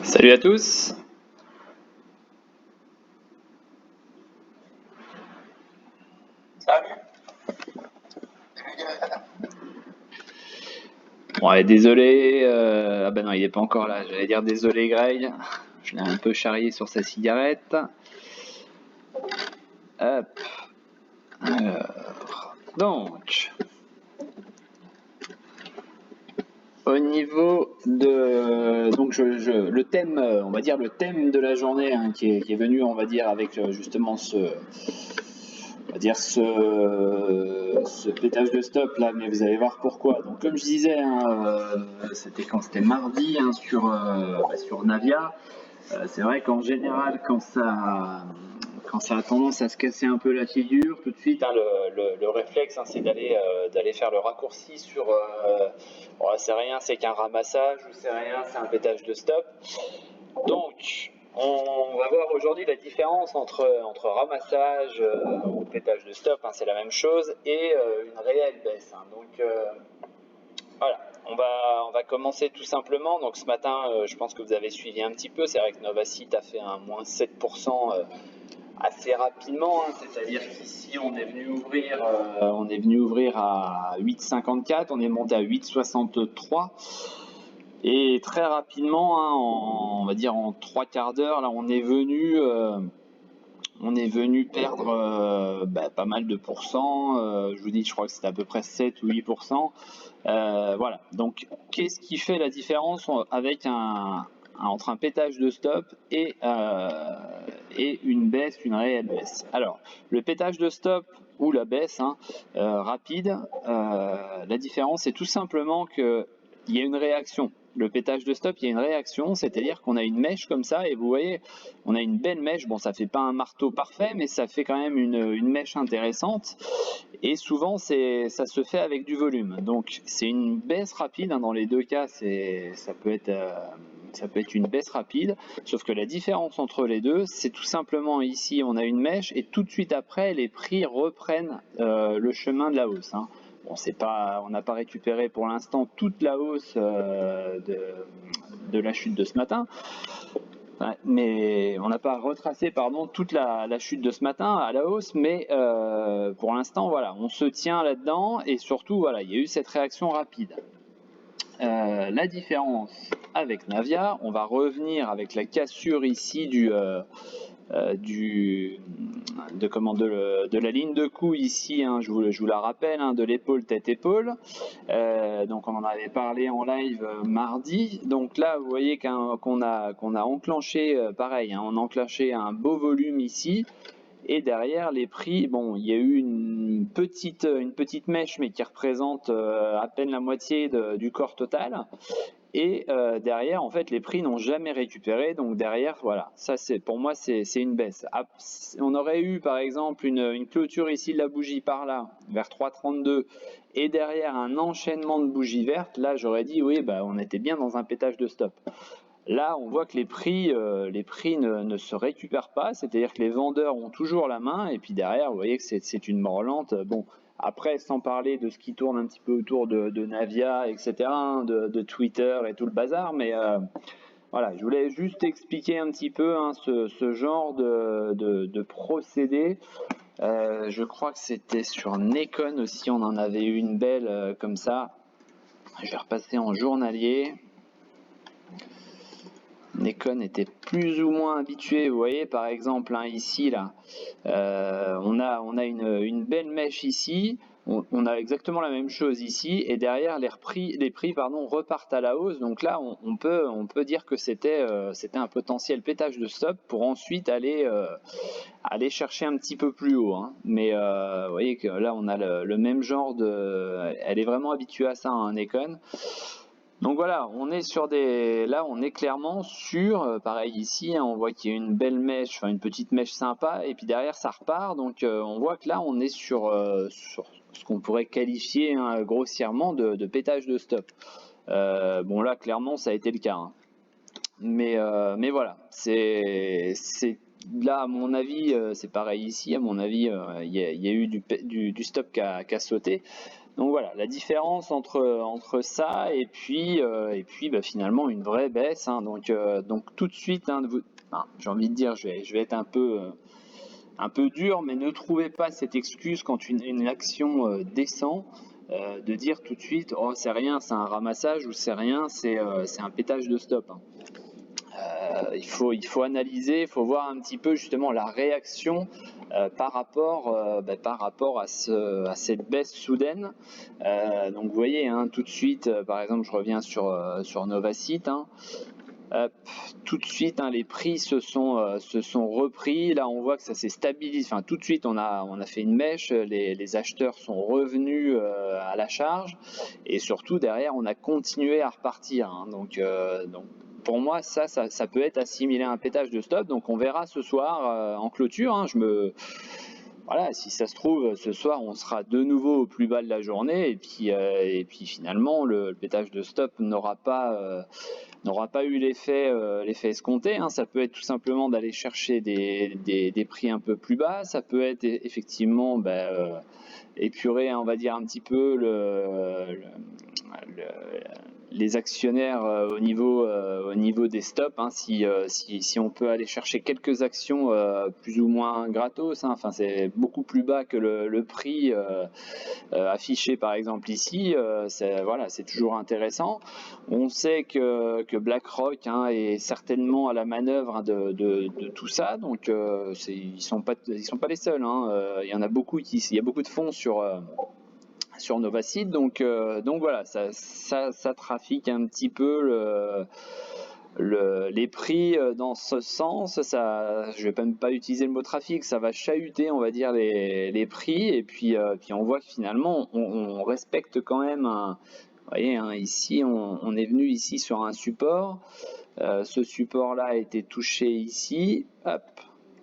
Salut à tous. Bon, allez, désolé. Ah ben non, il est pas encore là. J'allais dire désolé, Greg. Je l'ai un peu charrié sur sa cigarette. Hop. Alors, donc, au niveau de le thème, on va dire le thème de la journée hein, qui est venu, on va dire avec justement ce pétage de stop là, mais vous allez voir pourquoi. Donc comme je disais, hein, c'était mardi hein, sur Navia. C'est vrai qu'en général, quand ça a tendance à se casser un peu la figure, tout de suite, hein, le réflexe, hein, c'est d'aller faire le raccourci sur. Bon, c'est rien, c'est qu'un ramassage, ou c'est rien, c'est un pétage de stop. Donc, on va voir aujourd'hui la différence entre ramassage ou pétage de stop, hein, c'est la même chose, et une réelle baisse. Hein. Donc, voilà, on va commencer tout simplement. Donc ce matin, je pense que vous avez suivi un petit peu. C'est vrai que Novacit a fait un moins 7% assez rapidement. Hein. C'est-à-dire qu'ici, on est venu ouvrir à 8,54, on est monté à 8,63. Et très rapidement, hein, on va dire en 3/4 d'heure, là, on est venu perdre pas mal de pourcents. Je vous dis, je crois que c'était à peu près 7 ou 8%. Voilà. Donc, qu'est-ce qui fait la différence avec entre un pétage de stop et une baisse, une réelle baisse? Alors, le pétage de stop ou la baisse hein, rapide, la différence, c'est tout simplement qu'il y a une réaction. Le pétage de stop, il y a une réaction, c'est-à-dire qu'on a une mèche comme ça, et vous voyez, on a une belle mèche. Bon, ça fait pas un marteau parfait, mais ça fait quand même une mèche intéressante. Et souvent, ça se fait avec du volume. Donc, c'est une baisse rapide. Hein, dans les deux cas, ça peut être une baisse rapide. Sauf que la différence entre les deux, c'est tout simplement ici, on a une mèche, et tout de suite après, les prix reprennent le chemin de la hausse. Hein. Bon, on n'a pas récupéré pour l'instant toute la hausse de la chute de ce matin. Mais on n'a pas retracé toute la chute de ce matin à la hausse, mais pour l'instant, voilà, on se tient là-dedans et surtout, voilà, il y a eu cette réaction rapide. La différence avec Navia, on va revenir avec la cassure ici de la ligne de coup ici, hein, je vous la rappelle, hein, de l'épaule tête-épaule. Donc on en avait parlé en live mardi. Donc là, vous voyez qu'on a enclenché, pareil, hein, on a enclenché un beau volume ici. Et derrière les prix, bon, il y a eu une petite mèche, mais qui représente à peine la moitié du corps total. Et derrière, en fait, les prix n'ont jamais récupéré. Donc derrière, voilà, ça pour moi, c'est une baisse. On aurait eu, par exemple, une clôture ici de la bougie par là, vers 3,32, et derrière un enchaînement de bougies vertes. Là, j'aurais dit, oui, bah, on était bien dans un pétage de stop. Là, on voit que les prix ne se récupèrent pas, c'est-à-dire que les vendeurs ont toujours la main, et puis derrière, vous voyez que c'est une mort lente. Bon, après, sans parler de ce qui tourne un petit peu autour de Navia, etc., hein, de Twitter et tout le bazar, mais voilà, je voulais juste expliquer un petit peu hein, ce genre de procédé. Je crois que c'était sur Nekon aussi, on en avait eu une belle comme ça. Je vais repasser en journalier. Nekon était plus ou moins habitué, vous voyez par exemple hein, ici là, on a une belle mèche ici, on a exactement la même chose ici, et derrière les prix repartent à la hausse. Donc là on peut dire que c'était un potentiel pétage de stop pour ensuite aller chercher un petit peu plus haut. Hein. Mais vous voyez que là on a le même genre elle est vraiment habituée à ça, hein, Nekon. Donc voilà, on est clairement sur, pareil ici, hein, on voit qu'il y a une belle mèche, enfin une petite mèche sympa, et puis derrière ça repart, donc on voit que là on est sur ce qu'on pourrait qualifier hein, grossièrement de pétage de stop. Bon là clairement ça a été le cas. Hein. Mais voilà, c'est là à mon avis, c'est pareil ici, à mon avis, il y a eu du stop qui a sauté. Donc voilà, la différence entre ça et puis bah, finalement une vraie baisse, hein. Donc tout de suite, hein, j'ai envie de dire, je vais être un peu dur, mais ne trouvez pas cette excuse quand une action descend, de dire tout de suite, oh c'est rien, c'est un ramassage, ou c'est rien, c'est un pétage de stop, hein. Il faut analyser, il faut voir un petit peu justement la réaction par rapport à cette baisse soudaine. Donc vous voyez, hein, tout de suite, par exemple, je reviens sur Novacite, hein. Tout de suite, hein, les prix se sont repris. Là, on voit que ça s'est stabilisé. Enfin, tout de suite, on a fait une mèche. Les acheteurs sont revenus à la charge, et surtout derrière, on a continué à repartir, hein. Donc pour moi, ça peut être assimilé à un pétage de stop. Donc on verra ce soir en clôture, hein. Voilà, si ça se trouve, ce soir, on sera de nouveau au plus bas de la journée, et puis finalement, le pétage de stop n'aura pas eu l'effet escompté, hein. Ça peut être tout simplement d'aller chercher des prix un peu plus bas. Ça peut être effectivement épurer, on va dire, un petit peu les actionnaires au niveau des stops, hein. Si on peut aller chercher quelques actions plus ou moins gratos, hein. Enfin, c'est beaucoup plus bas que le prix affiché par exemple ici, c'est toujours intéressant. On sait que BlackRock, hein, est certainement à la manœuvre, hein, de tout ça, donc ils sont pas les seuls, hein. Il y en a beaucoup, il y a beaucoup de fonds sur Novacite, donc voilà, ça trafique un petit peu les prix dans ce sens. Ça, je vais même pas utiliser le mot trafic, ça va chahuter, on va dire, les prix, et puis on voit que finalement on respecte quand même vous voyez, hein, ici on est venu ici sur un support. Ce support là a été touché ici, hop.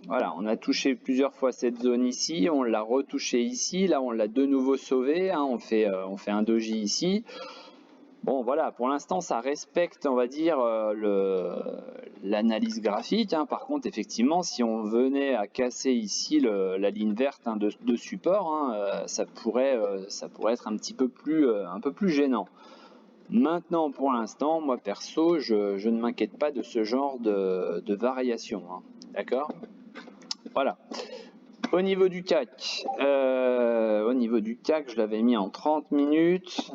Voilà, on a touché plusieurs fois cette zone ici, on l'a retouché ici, là on l'a de nouveau sauvé, hein, on fait un doji ici. Bon voilà, pour l'instant ça respecte, on va dire, l'analyse graphique, hein. Par contre, effectivement, si on venait à casser ici la ligne verte, hein, de support, hein, ça pourrait être un peu plus gênant. Maintenant, pour l'instant, moi perso, je ne m'inquiète pas de ce genre de variation, hein. D'accord ? Voilà. Au niveau du CAC, je l'avais mis en 30 minutes.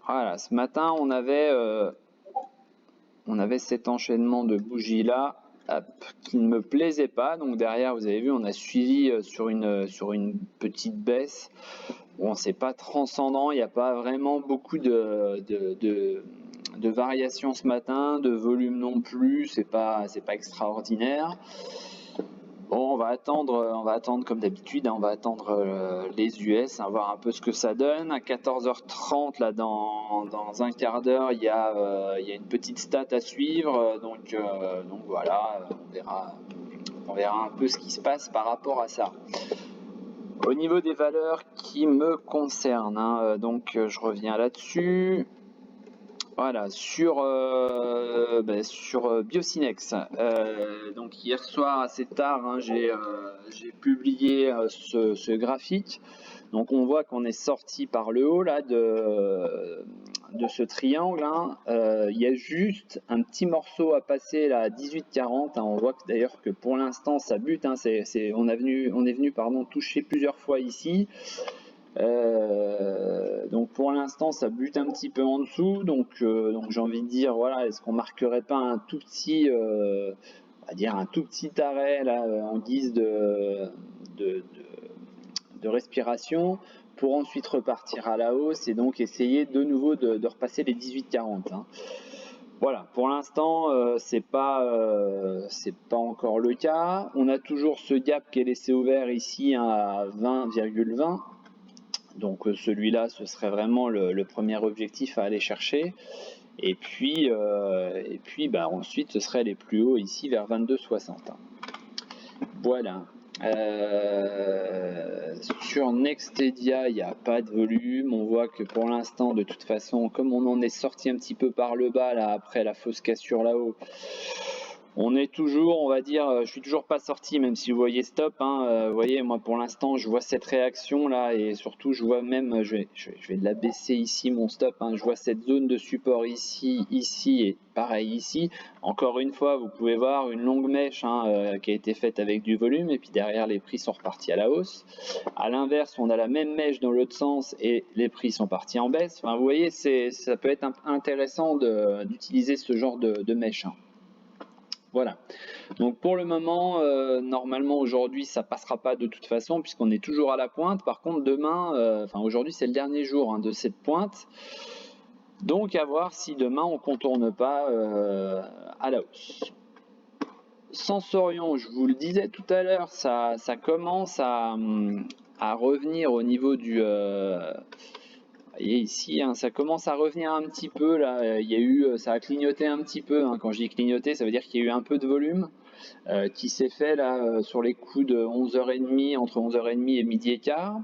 Voilà, ce matin, on avait cet enchaînement de bougies là, qui ne me plaisait pas. Donc derrière, vous avez vu, on a suivi sur une petite baisse. Bon, c'est pas transcendant, il n'y a pas vraiment beaucoup de variations ce matin, de volume non plus, c'est pas extraordinaire. Bon, on va attendre comme d'habitude, hein, on va attendre les US, hein, voir un peu ce que ça donne. À 14h30, là, dans un quart d'heure, il y a une petite stat à suivre, donc voilà, on verra un peu ce qui se passe par rapport à ça. Au niveau des valeurs qui me concernent, hein, donc je reviens là-dessus. Voilà, sur Biocinex. Donc hier soir assez tard, hein, j'ai publié ce graphique. Donc on voit qu'on est sorti par le haut là de ce triangle, hein. Il y a juste un petit morceau à passer là à 18,40, hein. On voit d'ailleurs que pour l'instant ça bute, hein. On est venu toucher plusieurs fois ici. Donc pour l'instant ça bute un petit peu en dessous, donc j'ai envie de dire, voilà, est-ce qu'on marquerait pas un tout petit arrêt là, en guise de respiration, pour ensuite repartir à la hausse et donc essayer de nouveau de repasser les 18,40, hein. Voilà, pour l'instant c'est pas encore le cas. On a toujours ce gap qui est laissé ouvert ici, hein, à 20,20. Donc celui-là, ce serait vraiment le premier objectif à aller chercher. Et puis ensuite, ce serait les plus hauts ici vers 22,60. Voilà. Sur Nextedia, il n'y a pas de volume. On voit que pour l'instant, de toute façon, comme on en est sorti un petit peu par le bas là, après la fausse cassure là-haut, On est toujours, on va dire, je suis toujours pas sorti, même si vous voyez stop, hein, vous voyez, moi pour l'instant je vois cette réaction là, et surtout je vois même, je vais la baisser ici mon stop, hein, je vois cette zone de support ici, ici et pareil ici. Encore une fois, vous pouvez voir une longue mèche, hein, qui a été faite avec du volume, et puis derrière les prix sont repartis à la hausse. À l'inverse, on a la même mèche dans l'autre sens et les prix sont partis en baisse. Enfin, vous voyez, ça peut être intéressant d'utiliser ce genre de mèche, hein. Voilà. Donc pour le moment, normalement aujourd'hui ça passera pas de toute façon puisqu'on est toujours à la pointe. Par contre demain, enfin aujourd'hui c'est le dernier jour, hein, de cette pointe. Donc à voir si demain on contourne pas à la hausse. Sensorion, je vous le disais tout à l'heure, ça commence à revenir au niveau du... Vous voyez ici, hein, ça commence à revenir un petit peu là. Il y a eu, ça a clignoté un petit peu, hein. Quand je dis clignoter, ça veut dire qu'il y a eu un peu de volume qui s'est fait là sur les coups de 11h30, entre 11h30 et midi et quart.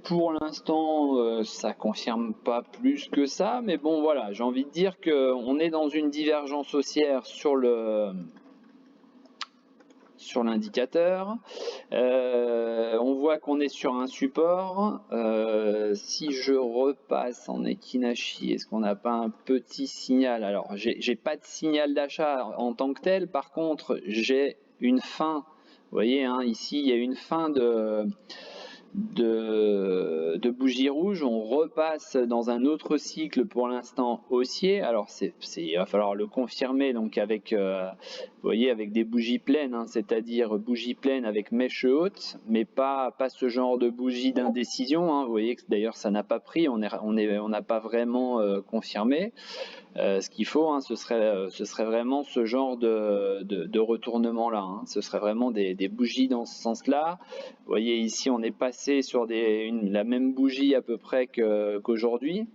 Pour l'instant, ça confirme pas plus que ça, mais bon voilà, j'ai envie de dire qu'on est dans une divergence haussière sur l'indicateur. On voit qu'on est sur un support. Si je repasse en Ekinashi, est-ce qu'on n'a pas un petit signal? Alors, j'ai pas de signal d'achat en tant que tel. Par contre, j'ai une fin. Vous voyez, hein, ici, il y a une fin de bougie rouge. On repasse dans un autre cycle pour l'instant haussier. Alors il va falloir le confirmer donc avec vous voyez, avec des bougies pleines, hein, c'est-à-dire bougies pleines avec mèche haute, mais pas ce genre de bougie d'indécision, hein. Vous voyez que d'ailleurs ça n'a pas pris, on n'a pas vraiment confirmé. Ce qu'il faut, hein, ce serait vraiment ce genre de retournement-là, hein. Ce serait vraiment des bougies dans ce sens-là. Vous voyez ici, on est passé sur la même bougie à peu près qu'aujourd'hui.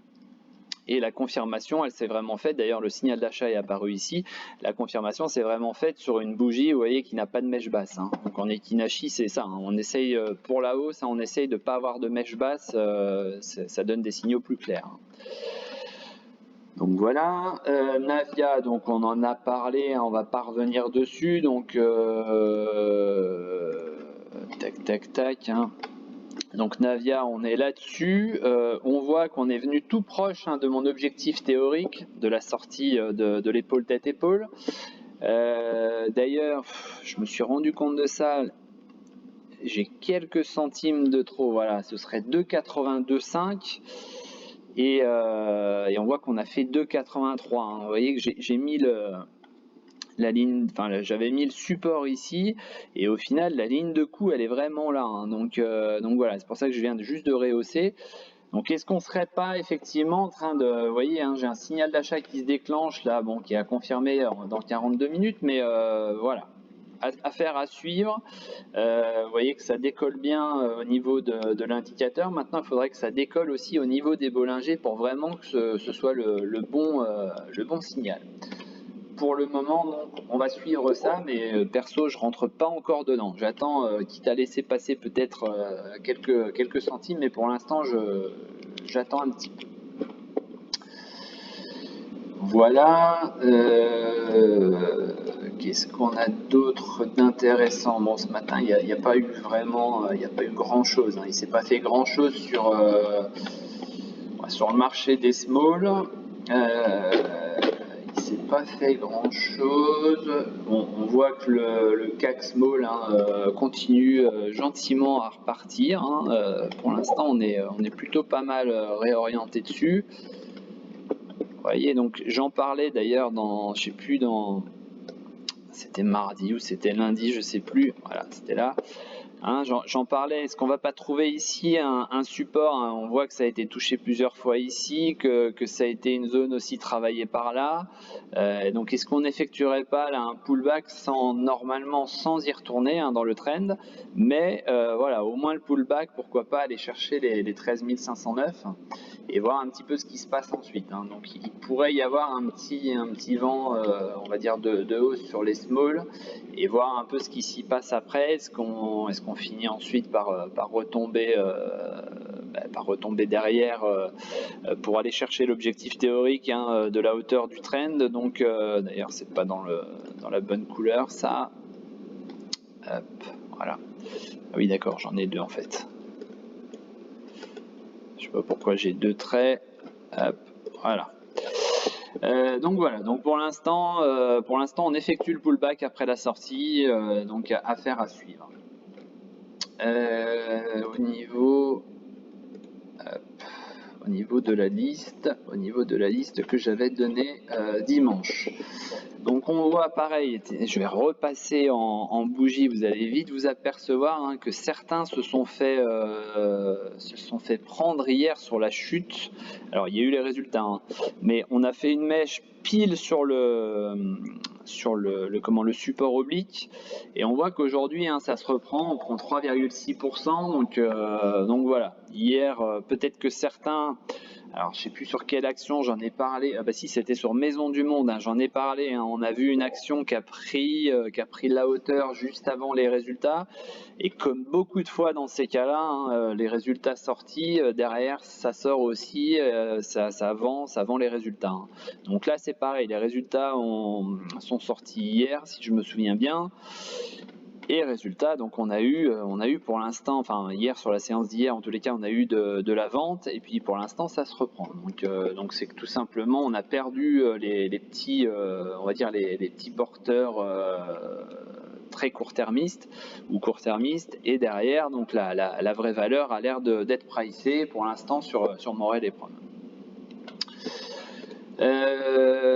Et la confirmation, elle s'est vraiment faite, d'ailleurs le signal d'achat est apparu ici, la confirmation s'est vraiment faite sur une bougie, vous voyez, qui n'a pas de mèche basse, hein. Donc en Ekinashi, c'est ça, hein. On essaye, pour la hausse, hein, on essaye de ne pas avoir de mèche basse, ça donne des signaux plus clairs, hein. Donc voilà, Navia, donc on en a parlé, hein, on va pas revenir dessus, donc tac tac tac, hein. Donc Navia, on est là-dessus, on voit qu'on est venu tout proche, hein, de mon objectif théorique, de la sortie de l'épaule tête-épaule. D'ailleurs, je me suis rendu compte de ça, j'ai quelques centimes de trop, voilà, ce serait 2,82,5. Et on voit qu'on a fait 2,83, hein. Vous voyez que j'ai mis la ligne, enfin j'avais mis le support ici, et au final la ligne de coup elle est vraiment là, hein. Donc voilà, c'est pour ça que je viens juste de rehausser. Donc est-ce qu'on serait pas effectivement en train de, vous voyez, hein, j'ai un signal d'achat qui se déclenche là, bon, qui est à confirmer dans 42 minutes, mais voilà, affaire à suivre. Vous voyez que ça décolle bien au niveau de l'indicateur. Maintenant, il faudrait que ça décolle aussi au niveau des Bollinger pour vraiment que ce soit le bon signal. Pour le moment, donc, on va suivre ça, mais perso, je rentre pas encore dedans. J'attends, quitte à laisser passer peut-être quelques centimes, mais pour l'instant, j'attends un petit peu. Voilà. Qu'est-ce qu'on a d'autre d'intéressant? Bon, ce matin, il n'y a pas eu vraiment, il n'y a pas eu grand-chose, hein. Il ne s'est pas fait grand-chose sur le marché des small. Il ne s'est pas fait grand-chose. Bon, on voit que le CAC small, hein, continue gentiment à repartir, hein. Pour l'instant, on est plutôt pas mal réorienté dessus. Vous voyez, donc j'en parlais d'ailleurs dans, je sais plus, c'était mardi ou c'était lundi, je sais plus, voilà, c'était là, hein, j'en parlais. Est-ce qu'on va pas trouver ici un support, hein? On voit que ça a été touché plusieurs fois ici, que ça a été une zone aussi travaillée par là, donc est-ce qu'on n'effectuerait pas là un pullback normalement sans y retourner, hein, dans le trend, mais voilà, au moins le pullback, pourquoi pas aller chercher les 13 509 et voir un petit peu ce qui se passe ensuite, hein. Donc il pourrait y avoir un petit vent, on va dire de hausse sur les small, et voir un peu ce qui s'y passe après. Est-ce qu'on finit ensuite par retomber retomber derrière pour aller chercher l'objectif théorique de la hauteur du trend. Donc d'ailleurs c'est pas dans la bonne couleur ça. Hop, voilà. Ah oui d'accord, j'en ai deux en fait. Je sais pas pourquoi j'ai deux traits. Hop, voilà. Donc voilà, donc pour l'instant on effectue le pullback après la sortie, donc affaire à suivre. Au niveau de la liste que j'avais donnée dimanche. Donc on voit pareil, je vais repasser en bougie, vous allez vite vous apercevoir que certains se sont fait prendre hier sur la chute. Alors il y a eu les résultats, mais on a fait une mèche pile sur le support oblique et on voit qu'aujourd'hui ça se reprend, on prend 3,6%, donc voilà. Hier peut-être que certains, alors je sais plus sur quelle action j'en ai parlé, si c'était sur Maison du Monde, j'en ai parlé, on a vu une action qui a pris la hauteur juste avant les résultats, et comme beaucoup de fois dans ces cas-là, les résultats sortis, derrière ça sort aussi, ça vend les résultats. Donc là c'est pareil, les résultats sont sortis hier si je me souviens bien. Et résultat, donc on a eu pour l'instant, enfin hier sur la séance d'hier, en tous les cas, on a eu de la vente et puis pour l'instant ça se reprend. Donc c'est que tout simplement on a perdu les petits, on va dire les petits porteurs très court-termistes ou court-termistes, et derrière donc la vraie valeur a l'air d'être pricée pour l'instant sur Morel et Prom.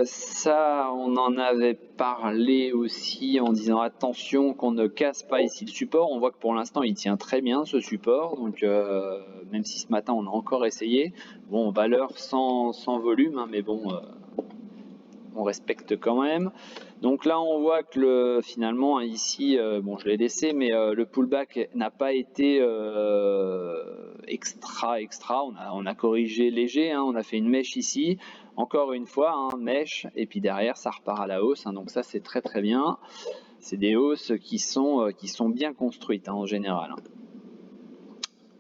Ça, on en avait parlé aussi en disant attention qu'on ne casse pas ici le support. On voit que pour l'instant il tient très bien ce support, donc même si ce matin on a encore essayé, bon valeur sans volume, mais bon on respecte quand même. Donc là on voit que finalement ici, bon je l'ai laissé, mais le pullback n'a pas été extra, on a corrigé léger, on a fait une mèche ici, encore une fois, mèche, et puis derrière ça repart à la hausse, donc ça c'est très très bien, c'est des hausses qui sont bien construites en général.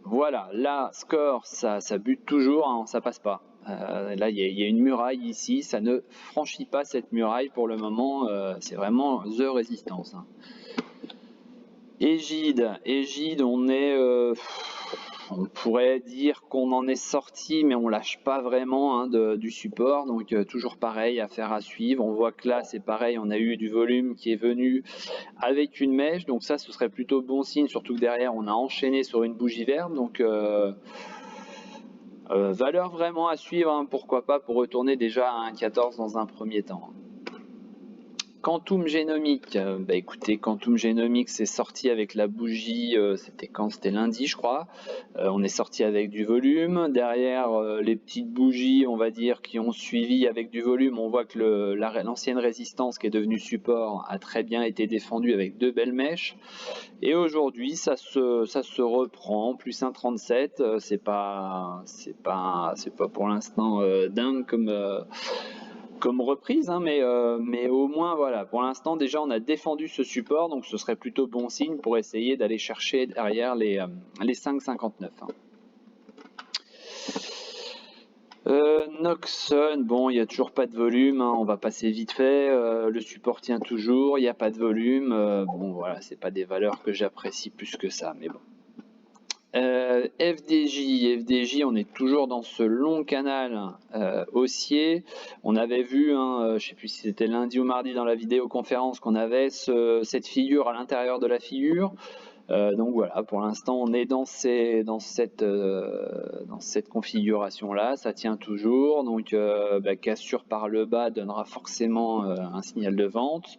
Voilà, là score ça bute toujours, ça passe pas. Là il y a une muraille ici, ça ne franchit pas cette muraille pour le moment, c'est vraiment the résistance. Égide, on pourrait dire qu'on en est sorti, mais on lâche pas vraiment du support, donc toujours pareil, affaire à suivre. On voit que là c'est pareil, on a eu du volume qui est venu avec une mèche, donc ça ce serait plutôt bon signe, surtout que derrière on a enchaîné sur une bougie verte, donc valeur vraiment à suivre, pourquoi pas, pour retourner déjà à 1,14 dans un premier temps. Quantum Génomique, écoutez, Quantum Génomique c'est sorti avec la bougie, c'était quand? C'était lundi je crois, on est sorti avec du volume, derrière les petites bougies on va dire qui ont suivi avec du volume, on voit que l'ancienne résistance qui est devenue support a très bien été défendue avec deux belles mèches, et aujourd'hui ça se reprend, plus 1,37, c'est pas pour l'instant dingue comme reprise, mais au moins voilà, pour l'instant déjà on a défendu ce support, donc ce serait plutôt bon signe pour essayer d'aller chercher derrière les 5,59. Noxon, bon il n'y a toujours pas de volume, on va passer vite fait, le support tient toujours, il n'y a pas de volume, bon voilà, c'est pas des valeurs que j'apprécie plus que ça, mais bon. FDJ, on est toujours dans ce long canal haussier. On avait vu, je sais plus si c'était lundi ou mardi dans la vidéoconférence, qu'on avait cette figure à l'intérieur de la figure. Donc voilà, pour l'instant on est dans cette configuration là, ça tient toujours, donc cassure par le bas donnera forcément un signal de vente,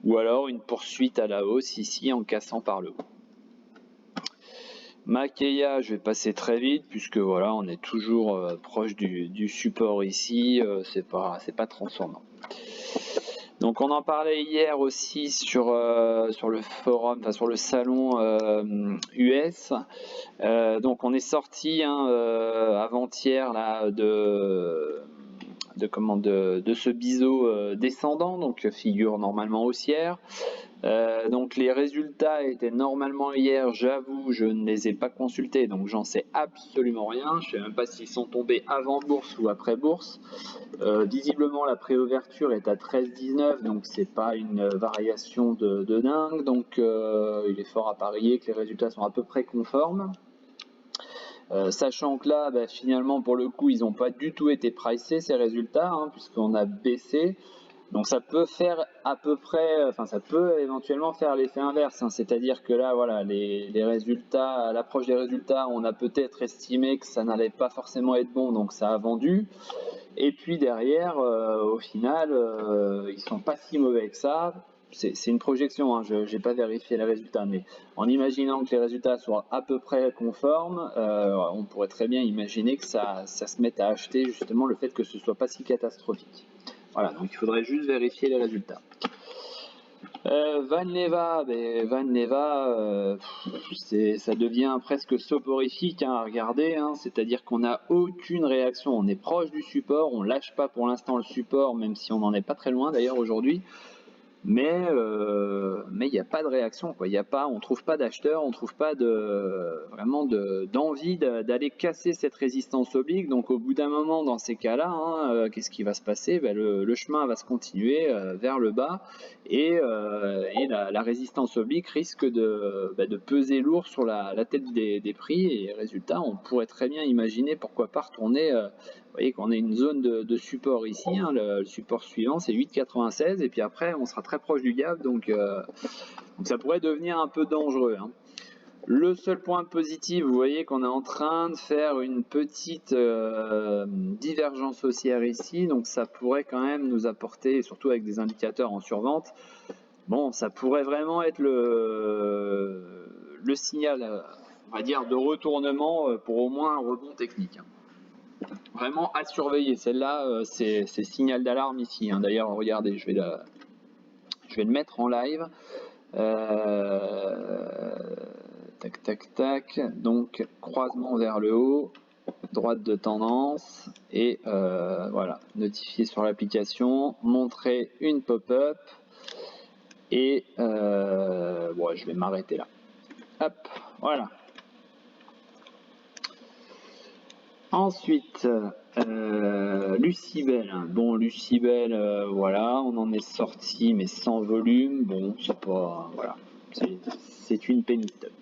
ou alors une poursuite à la hausse ici en cassant par le haut. Makeya, je vais passer très vite puisque voilà, on est toujours proche du support ici, c'est pas transformant. Donc on en parlait hier aussi sur le forum, enfin sur le salon US. Donc on est sorti avant-hier là de ce biseau descendant, donc figure normalement haussière. Donc les résultats étaient normalement hier, j'avoue, je ne les ai pas consultés, donc j'en sais absolument rien. Je ne sais même pas s'ils sont tombés avant bourse ou après bourse. Visiblement la préouverture est à 13,19, donc c'est pas une variation de dingue, donc il est fort à parier que les résultats sont à peu près conformes. Sachant que là, bah, finalement, pour le coup, ils n'ont pas du tout été pricés, ces résultats, hein, puisqu'on a baissé. Donc ça peut faire à peu près, enfin ça peut éventuellement faire l'effet inverse, hein, c'est-à-dire que là, voilà, les résultats, à l'approche des résultats, on a peut-être estimé que ça n'allait pas forcément être bon, donc ça a vendu. Et puis derrière, au final, ils sont pas si mauvais que ça. C'est une projection, hein, je n'ai pas vérifié les résultats, mais en imaginant que les résultats soient à peu près conformes, on pourrait très bien imaginer que ça se mette à acheter justement le fait que ce soit pas si catastrophique. Voilà, donc il faudrait juste vérifier les résultats. Valneva, ça devient presque soporifique, hein, à regarder, hein, c'est-à-dire qu'on n'a aucune réaction, on est proche du support, on lâche pas pour l'instant le support, même si on n'en est pas très loin d'ailleurs aujourd'hui. Mais il n'y a pas de réaction, quoi. On trouve pas d'acheteurs, on trouve pas vraiment d'envie d'aller casser cette résistance oblique. Donc au bout d'un moment, dans ces cas-là, hein, qu'est-ce qui va se passer? Ben, le chemin va se continuer vers le bas et la résistance oblique risque de peser lourd sur la tête des prix. Et résultat, on pourrait très bien imaginer pourquoi pas retourner. Vous voyez qu'on a une zone de support ici, hein, le support suivant c'est 8,96 et puis après on sera très proche du gap, donc ça pourrait devenir un peu dangereux, hein. Le seul point positif, vous voyez qu'on est en train de faire une petite divergence haussière ici, donc ça pourrait quand même nous apporter, surtout avec des indicateurs en survente, bon, ça pourrait vraiment être le signal, on va dire, de retournement pour au moins un rebond technique, hein. Vraiment à surveiller, celle-là, c'est signal d'alarme ici, hein. D'ailleurs, regardez, je vais le mettre en live. Tac, tac, tac. Donc, croisement vers le haut, droite de tendance, et voilà, notifier sur l'application, montrer une pop-up, et bon, je vais m'arrêter là. Hop, voilà. Ensuite, Lucibel. Bon, Lucibel, voilà, on en est sorti, mais sans volume. Bon, c'est pas, voilà, c'est une penny stock.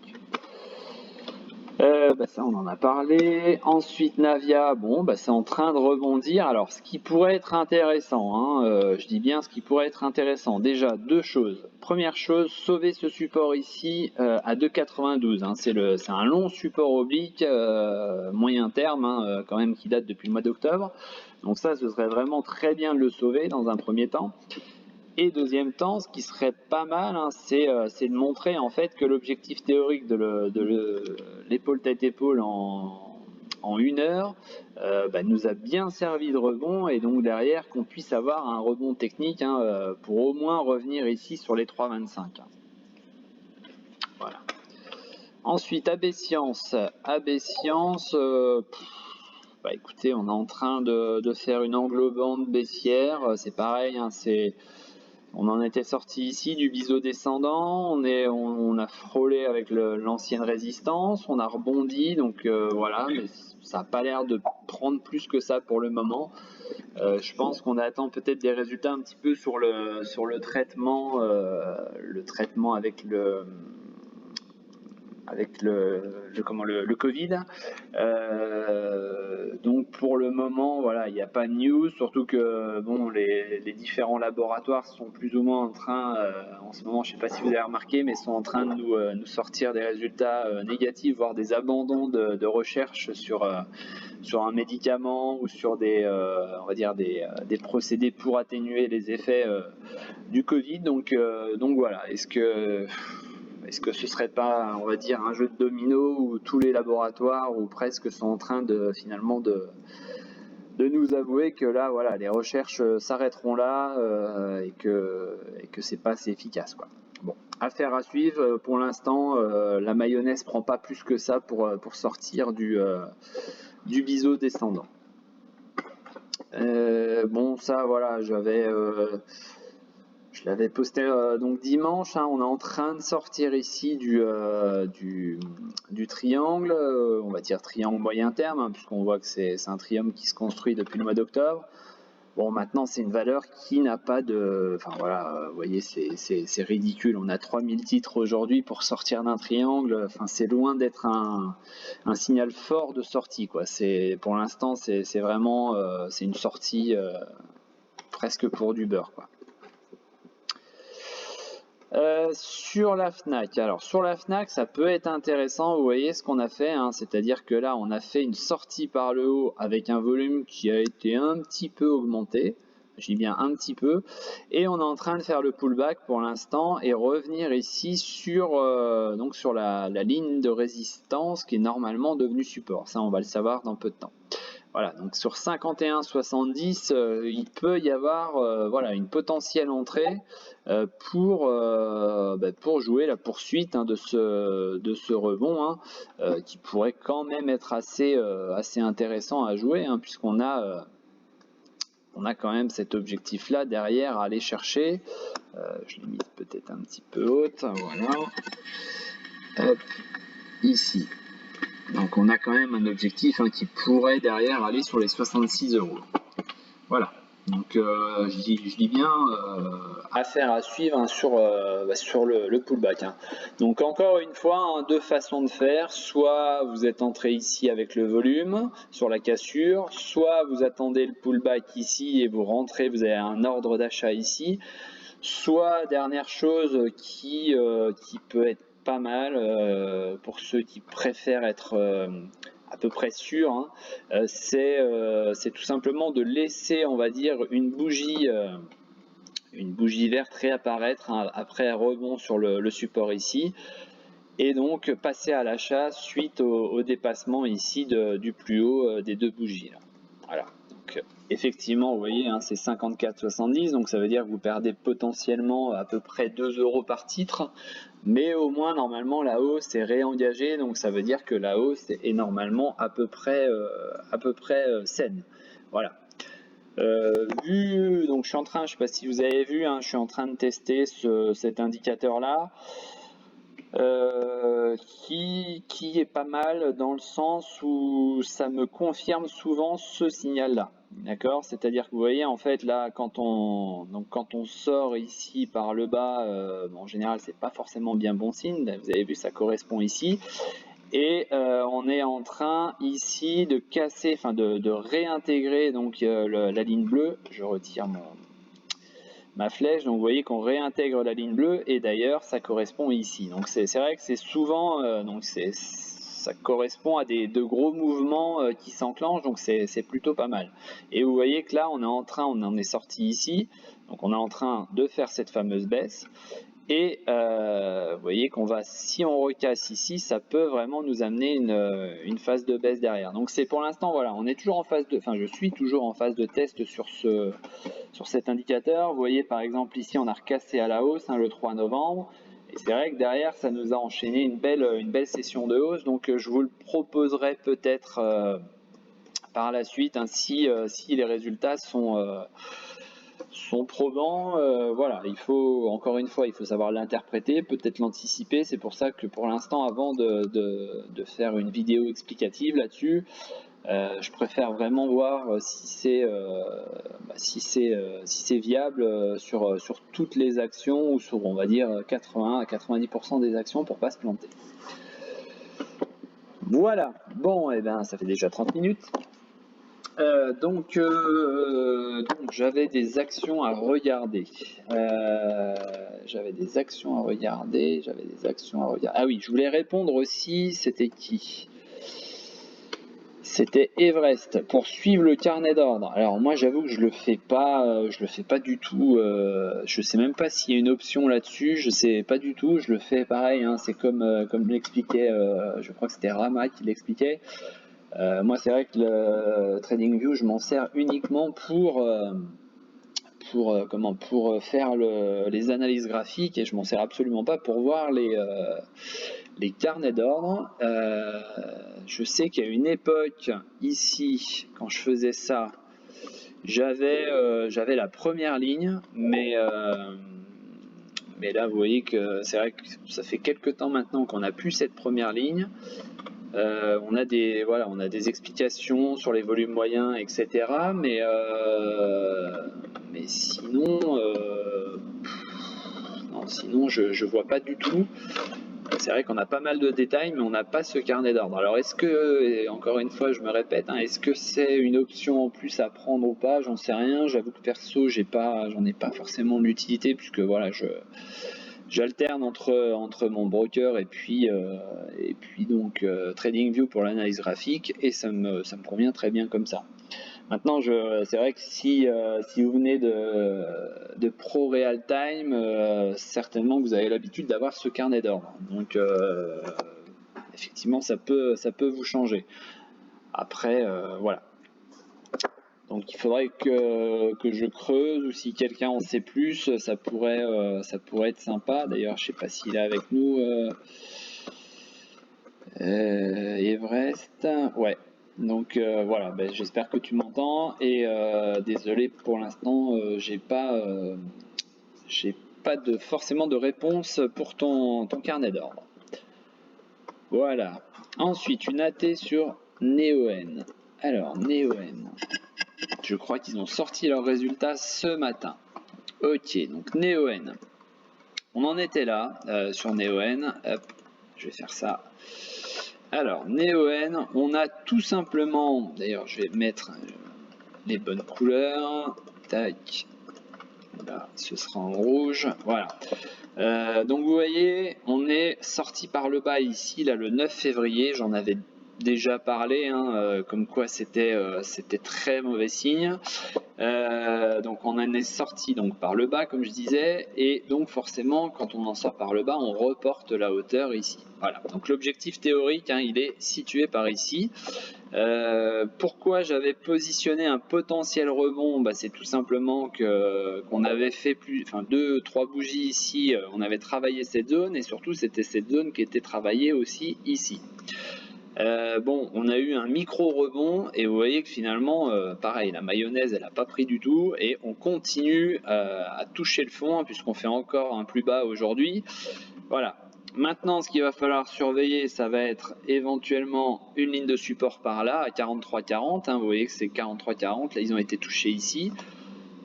Ça, on en a parlé. Ensuite, Navia, bon, c'est en train de rebondir. Alors, ce qui pourrait être intéressant, hein, je dis bien ce qui pourrait être intéressant. Déjà, deux choses. Première chose, sauver ce support ici à 2,92. Hein, c'est un long support oblique, moyen terme, hein, quand même, qui date depuis le mois d'octobre. Donc ça, ce serait vraiment très bien de le sauver dans un premier temps. Et deuxième temps, ce qui serait pas mal, hein, c'est de montrer en fait que l'objectif théorique de l'épaule tête-épaule en 1 heure nous a bien servi de rebond, et donc derrière qu'on puisse avoir un rebond technique, hein, pour au moins revenir ici sur les 3,25. Hein. Voilà. Ensuite, AB Science. Écoutez, on est en train de faire une englobante baissière. C'est pareil, hein, on en était sorti ici du biseau descendant, on a frôlé avec l'ancienne résistance, on a rebondi, donc voilà, mais ça n'a pas l'air de prendre plus que ça pour le moment. Je pense qu'on attend peut-être des résultats un petit peu sur le traitement, avec le Covid. Donc pour le moment, voilà, il n'y a pas de news, surtout que bon, les différents laboratoires sont plus ou moins en train, en ce moment, je ne sais pas si vous avez remarqué, mais sont en train de nous sortir des résultats négatifs, voire des abandons de recherche sur un médicament ou sur on va dire des procédés pour atténuer les effets du Covid. Donc voilà, est-ce que ce serait pas, on va dire, un jeu de domino où tous les laboratoires ou presque sont en train finalement de nous avouer que là, voilà, les recherches s'arrêteront là, et que c'est pas assez efficace, quoi. Bon, affaire à suivre. Pour l'instant, la mayonnaise prend pas plus que ça pour sortir du biseau descendant. Bon, ça, voilà, Je l'avais posté donc dimanche, hein, on est en train de sortir ici du triangle, on va dire triangle moyen terme, hein, puisqu'on voit que c'est un triangle qui se construit depuis le mois d'octobre. Bon, maintenant, c'est une valeur qui n'a pas de... Enfin, voilà, vous voyez, c'est ridicule. On a 3000 titres aujourd'hui pour sortir d'un triangle. Enfin, c'est loin d'être un signal fort de sortie, quoi. Pour l'instant, c'est vraiment... c'est une sortie presque pour du beurre, quoi. Sur la Fnac, alors sur la Fnac ça peut être intéressant, vous voyez ce qu'on a fait, hein, c'est-à-dire que là on a fait une sortie par le haut avec un volume qui a été un petit peu augmenté, je dis bien un petit peu, et on est en train de faire le pullback pour l'instant et revenir ici sur, donc sur la ligne de résistance qui est normalement devenue support, ça on va le savoir dans peu de temps. Voilà, donc sur 51,70, il peut y avoir voilà, une potentielle entrée pour jouer la poursuite, hein, de ce rebond, hein, qui pourrait quand même être assez intéressant à jouer, hein, puisqu'on a quand même cet objectif-là derrière à aller chercher. Je l'ai mis peut-être un petit peu haute, voilà. Hop, ici. Donc on a quand même un objectif, hein, qui pourrait derrière aller sur les 66 €. Voilà. Donc je dis bien affaire à suivre, hein, sur le pullback, hein. Donc encore une fois, hein, deux façons de faire. Soit vous êtes entré ici avec le volume sur la cassure, soit vous attendez le pullback ici et vous rentrez, vous avez un ordre d'achat ici. Soit, dernière chose qui peut être pas mal pour ceux qui préfèrent être à peu près sûr, hein, c'est tout simplement de laisser, on va dire, une bougie verte réapparaître, hein, après un rebond sur le support ici, et donc passer à l'achat suite au dépassement ici du plus haut des deux bougies, là. Voilà. Donc, effectivement, vous voyez, hein, c'est 54,70, donc ça veut dire que vous perdez potentiellement à peu près 2 € par titre, mais au moins normalement la hausse est réengagée, donc ça veut dire que la hausse est normalement à peu près saine. Voilà. Donc je suis en train, je ne sais pas si vous avez vu, hein, je suis en train de tester cet indicateur là. Qui est pas mal dans le sens où ça me confirme souvent ce signal là, d'accord, c'est-à-dire que vous voyez en fait là quand on sort ici par le bas, en général c'est pas forcément bien bon signe, vous avez vu ça correspond ici, et on est en train ici de casser, enfin de réintégrer donc la ligne bleue. Je retire ma flèche, donc vous voyez qu'on réintègre la ligne bleue, et d'ailleurs ça correspond ici, donc c'est vrai que c'est souvent ça correspond à de gros mouvements qui s'enclenchent, donc c'est plutôt pas mal. Et vous voyez que là on en est sorti ici, donc on est en train de faire cette fameuse baisse, et vous voyez qu'on va, si on recasse ici, ça peut vraiment nous amener une phase de baisse derrière. Donc c'est pour l'instant, voilà, on est toujours en phase de, enfin je suis toujours en phase de test sur cet indicateur. Vous voyez par exemple ici on a recassé à la hausse, hein, le 3 novembre, et c'est vrai que derrière ça nous a enchaîné une belle session de hausse, donc je vous le proposerai peut-être par la suite, hein, si les résultats sont probants. Voilà, encore une fois, il faut savoir l'interpréter, peut-être l'anticiper. C'est pour ça que pour l'instant, avant de faire une vidéo explicative là-dessus, je préfère vraiment voir si c'est viable sur toutes les actions, ou sur, on va dire, 80 à 90% des actions, pour pas se planter. Voilà, bon, et ben ça fait déjà 30 minutes. Donc j'avais des actions à regarder. Ah oui, je voulais répondre aussi, c'était qui? C'était Everest, pour suivre le carnet d'ordre. Alors moi j'avoue que je le fais pas du tout. Je sais même pas s'il y a une option là-dessus. Je sais pas du tout. Je le fais pareil, hein, c'est comme l'expliquait, je crois que c'était Rama qui l'expliquait. Moi c'est vrai que le TradingView je m'en sers uniquement pour faire les analyses graphiques, et je m'en sers absolument pas pour voir les carnets d'ordre. Je sais qu'à une époque, ici, quand je faisais ça, j'avais la première ligne, mais mais là vous voyez que c'est vrai que ça fait quelques temps maintenant qu'on n'a plus cette première ligne. On a des explications sur les volumes moyens, etc. Mais sinon, sinon je vois pas du tout. C'est vrai qu'on a pas mal de détails, mais on n'a pas ce carnet d'ordre. Alors est-ce que, et encore une fois je me répète, hein, est-ce que c'est une option en plus à prendre ou pas? J'en sais rien. J'avoue que perso j'en ai pas forcément l'utilité, puisque voilà, j'alterne entre mon broker et puis donc TradingView pour l'analyse graphique, et ça me convient très bien comme ça. Maintenant, c'est vrai que si vous venez de Pro Real Time, certainement que vous avez l'habitude d'avoir ce carnet d'ordre. Donc, effectivement, ça peut vous changer. Après, voilà. Donc, il faudrait que je creuse, ou si quelqu'un en sait plus, ça pourrait être sympa. D'ailleurs, je sais pas s'il est avec nous. Everest, ouais. Donc voilà, j'espère que tu m'entends, et désolé pour l'instant, j'ai pas forcément de réponse pour ton carnet d'ordre. Voilà. Ensuite, une AT sur Neoen. Alors, Neoen, je crois qu'ils ont sorti leurs résultats ce matin. Ok, donc Neoen. On en était là sur Neoen. Hop, je vais faire ça. Alors, Neoen, on a tout simplement, d'ailleurs je vais mettre les bonnes couleurs, tac, là ce sera en rouge, voilà. Donc vous voyez, on est sorti par le bas ici, là le 9 février, j'en avais déjà parlé, hein, comme quoi c'était très mauvais signe. Donc on en est sorti donc par le bas, comme je disais, et donc forcément quand on en sort par le bas, on reporte la hauteur ici. Voilà, donc l'objectif théorique, hein, il est situé par ici. Pourquoi j'avais positionné un potentiel rebond? C'est tout simplement qu'on avait fait 2-3 bougies ici, on avait travaillé cette zone, et surtout c'était cette zone qui était travaillée aussi ici. Bon, on a eu un micro rebond, et vous voyez que finalement, pareil, la mayonnaise elle n'a pas pris du tout, et on continue à toucher le fond, hein, puisqu'on fait encore un plus bas aujourd'hui. Voilà. Maintenant, ce qu'il va falloir surveiller, ça va être éventuellement une ligne de support par là, à 43,40. Hein, vous voyez que c'est 43,40. Là, ils ont été touchés ici.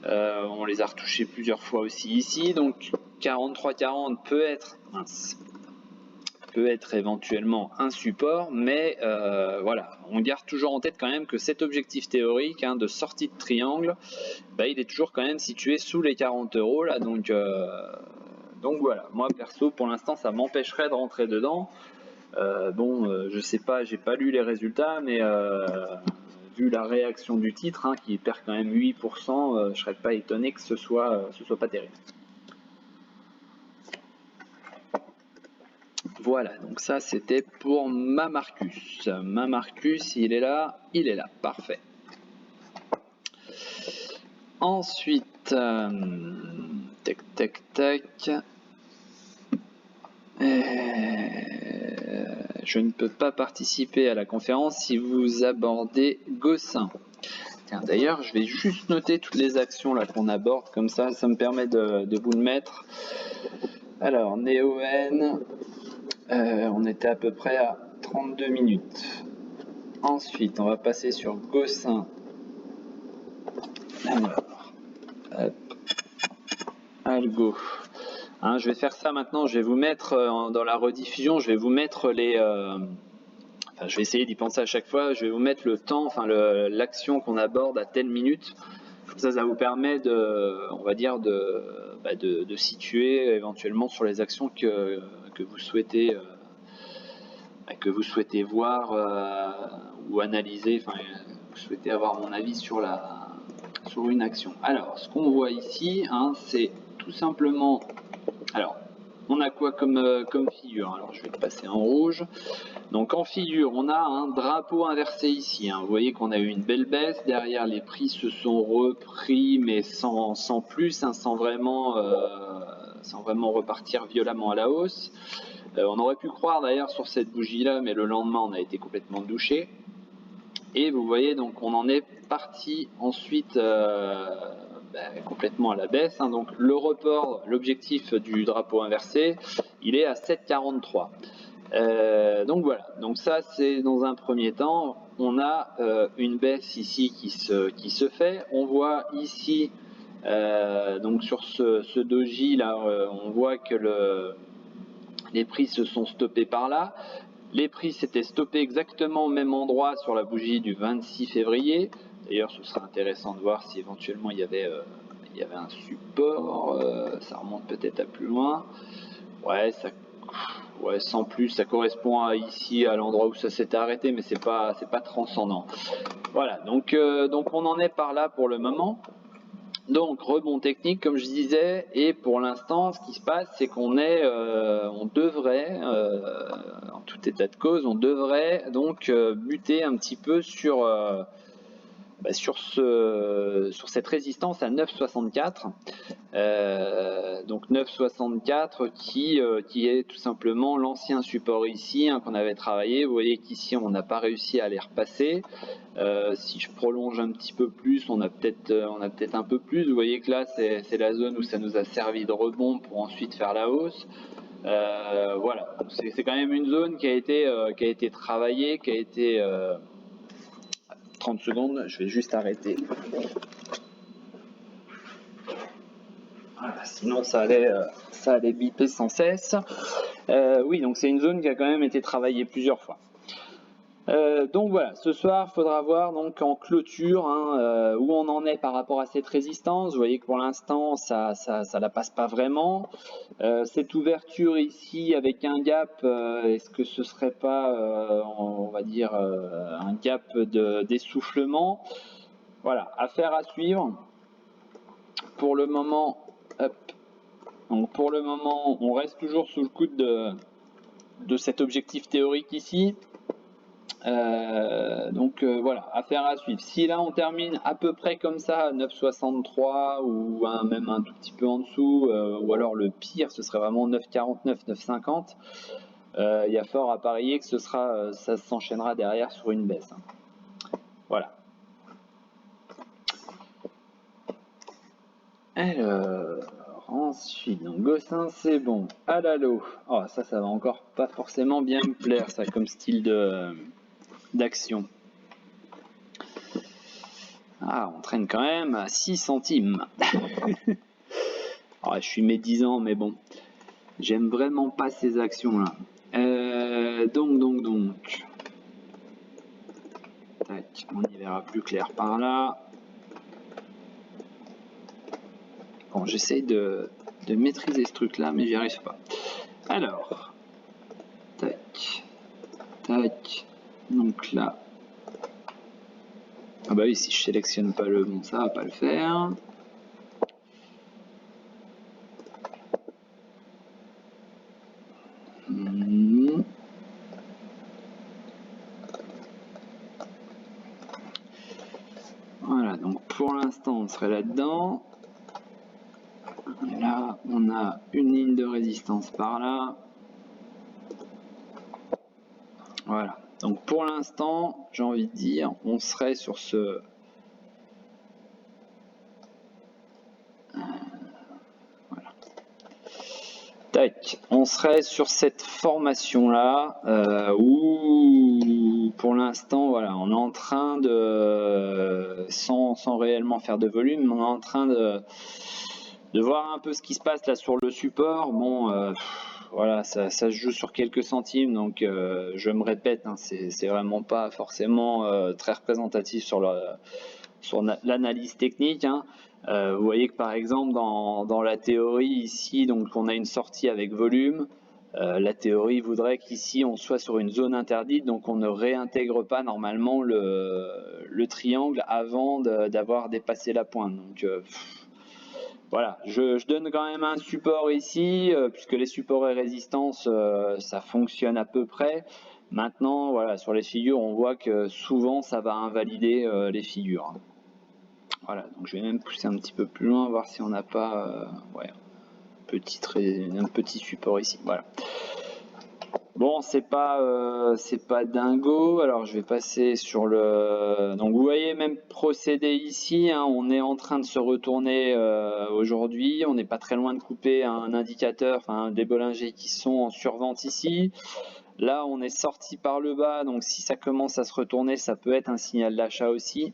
On les a retouchés plusieurs fois aussi ici. Donc, 43,40 peut être éventuellement un support, mais voilà, on garde toujours en tête quand même que cet objectif théorique, hein, de sortie de triangle, il est toujours quand même situé sous les 40 € là, donc voilà, moi perso pour l'instant ça m'empêcherait de rentrer dedans. Je sais pas, j'ai pas lu les résultats, mais vu la réaction du titre, hein, qui perd quand même 8%, je serais pas étonné que ce soit pas terrible. Voilà, donc ça c'était pour Mamarcus. Mamarcus, il est là, parfait. Ensuite, tac tac tac. Je ne peux pas participer à la conférence si vous abordez Gossin. D'ailleurs, je vais juste noter toutes les actions là qu'on aborde, comme ça me permet de vous le mettre. Alors, Neoen, on était à peu près à 32 minutes. Ensuite, on va passer sur Gossin. Alors, hop, Algo. Hein, je vais faire ça maintenant, je vais vous mettre dans la rediffusion, je vais vous mettre les... je vais essayer d'y penser à chaque fois, je vais vous mettre le temps, l'action qu'on aborde à telle minute. Comme ça vous permet on va dire, de situer éventuellement sur les actions que vous souhaitez voir ou analyser, vous souhaitez avoir mon avis sur une action. Alors, ce qu'on voit ici, hein, c'est tout simplement... Alors, on a quoi comme figure? Alors, je vais le passer en rouge. Donc, en figure, on a un drapeau inversé ici. Hein. Vous voyez qu'on a eu une belle baisse. Derrière, les prix se sont repris, mais sans plus, hein, sans vraiment repartir violemment à la hausse. On aurait pu croire d'ailleurs sur cette bougie-là, mais le lendemain, on a été complètement douché. Et vous voyez, donc, on en est parti ensuite complètement à la baisse, hein. Donc le report, l'objectif du drapeau inversé, il est à 7,43. Donc voilà, donc ça c'est dans un premier temps. On a une baisse ici qui se fait. On voit ici, donc sur ce doji là, on voit que les prix se sont stoppés par là. Les prix s'étaient stoppés exactement au même endroit sur la bougie du 26 février. D'ailleurs, ce serait intéressant de voir si éventuellement il y avait un support. Ça remonte peut-être à plus loin. Ouais, sans plus, ça correspond ici à l'endroit où ça s'était arrêté, mais c'est pas transcendant. Voilà, donc on en est par là pour le moment. Donc rebond technique comme je disais, et pour l'instant ce qui se passe c'est qu'on on devrait, en tout état de cause, on devrait donc buter un petit peu sur cette résistance à 9,64. Donc 9,64 qui est tout simplement l'ancien support ici, hein, qu'on avait travaillé. Vous voyez qu'ici on n'a pas réussi à les repasser. Si je prolonge un petit peu plus, on a peut-être un peu plus. Vous voyez que là c'est la zone où ça nous a servi de rebond pour ensuite faire la hausse. Voilà, c'est quand même une zone qui a été travaillée, qui a été 30 secondes, je vais juste arrêter. Voilà, sinon ça allait biper sans cesse. Oui, donc c'est une zone qui a quand même été travaillée plusieurs fois. Donc voilà, ce soir, il faudra voir donc en clôture, hein, où on en est par rapport à cette résistance. Vous voyez que pour l'instant, ça la passe pas vraiment. Cette ouverture ici avec un gap, est-ce que ce serait pas, on va dire, un gap d'essoufflement? Voilà, affaire à suivre. Pour le moment, hop. Donc pour le moment, on reste toujours sous le coude de cet objectif théorique ici. Voilà, affaire à suivre. Si là on termine à peu près comme ça à 9,63 ou même un tout petit peu en dessous, ou alors le pire ce serait vraiment 9,49, 9,50, il y a fort à parier que ça s'enchaînera derrière sur une baisse, hein. Voilà. Alors ensuite, donc Gossin c'est bon. Alalo, oh, ça va encore pas forcément bien me plaire ça comme style d'action. Ah, on traîne quand même à 6 centimes. Alors, je suis médisant, mais bon, j'aime vraiment pas ces actions-là. Donc. Tac, on y verra plus clair par là. Bon, j'essaye de maîtriser ce truc-là, mais j'y arrive pas. Alors, tac. Donc là. Ah bah oui, si je sélectionne pas le bon, ça va pas le faire. Voilà, donc pour l'instant on serait là-dedans. Là, on a une ligne de résistance par là. Voilà, donc pour l'instant, j'ai envie de dire, on serait sur ce... Voilà. Tac, on serait sur cette formation-là, où pour l'instant, voilà, on est en train de, sans réellement faire de volume, on est en train de voir un peu ce qui se passe là sur le support. Bon, voilà, ça se joue sur quelques centimes, donc je me répète, hein, c'est vraiment pas forcément très représentatif sur l'analyse technique, hein. Vous voyez que par exemple dans la théorie ici, donc on a une sortie avec volume. La théorie voudrait qu'ici on soit sur une zone interdite, donc on ne réintègre pas normalement le triangle avant d'avoir dépassé la pointe. Donc voilà, je donne quand même un support ici, puisque les supports et résistances, ça fonctionne à peu près. Maintenant, voilà, sur les figures, on voit que souvent, ça va invalider les figures. Voilà, donc je vais même pousser un petit peu plus loin, voir si on n'a pas un petit support ici. Voilà. Bon, c'est pas dingo. Alors, je vais passer sur le. Donc, vous voyez, même procédé ici, hein, on est en train de se retourner aujourd'hui. On n'est pas très loin de couper un indicateur, enfin, des Bollinger qui sont en survente ici. Là, on est sorti par le bas, donc si ça commence à se retourner, ça peut être un signal d'achat aussi.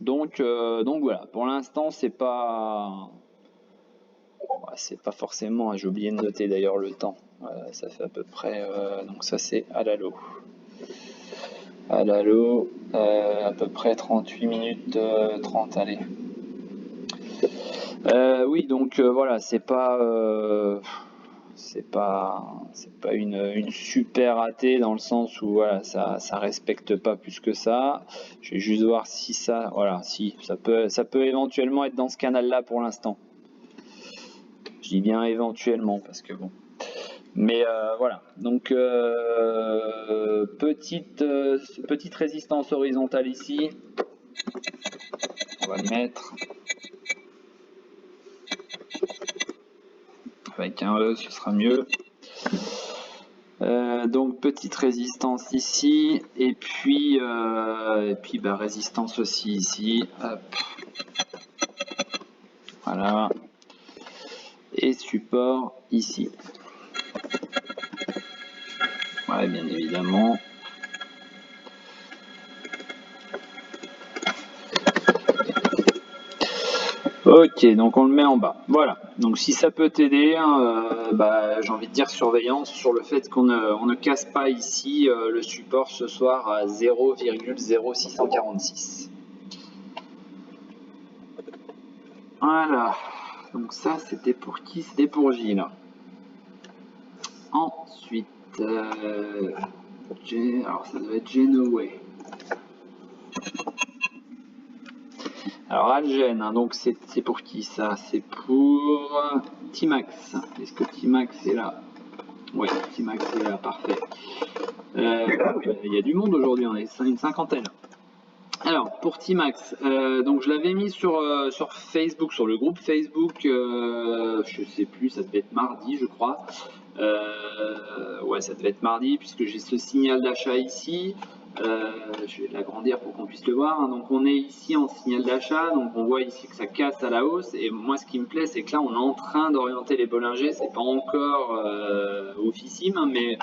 Donc voilà. Pour l'instant, c'est pas forcément. J'ai oublié de noter d'ailleurs le temps. Ça fait à peu près. Donc ça c'est à l'alo. À peu près 38 minutes 30, allez. Oui, donc voilà, c'est pas une super ratée dans le sens où voilà, ça respecte pas plus que ça. Je vais juste voir si si ça peut éventuellement être dans ce canal là pour l'instant. Je dis bien éventuellement parce que bon. Mais voilà, donc petite résistance horizontale ici. On va le mettre. Avec un E, ce sera mieux. Donc petite résistance ici, et puis résistance aussi ici. Hop. Voilà. Et support ici. Ouais, bien évidemment. Ok, donc on le met en bas. Voilà. Donc si ça peut t'aider, hein, j'ai envie de dire surveillance sur le fait qu'on ne casse pas ici le support ce soir à 0,0646. Voilà. Donc ça, c'était pour qui? C'était pour Gilles. Ensuite, alors ça doit être Genoway. Alors Algen, hein, donc c'est pour qui ça? C'est pour Timax. Est-ce que Timax est là? Oui, Timax est là, parfait. Il y a du monde aujourd'hui, on est une cinquantaine. Alors, pour Timax, donc je l'avais mis sur Facebook, sur le groupe Facebook, je sais plus, ça devait être mardi, je crois. Ouais, ça devait être mardi, puisque j'ai ce signal d'achat ici. Je vais l'agrandir pour qu'on puisse le voir, hein. Donc on est ici en signal d'achat, donc on voit ici que ça casse à la hausse, et moi ce qui me plaît c'est que là on est en train d'orienter les Bollinger, c'est pas encore officime, hein, mais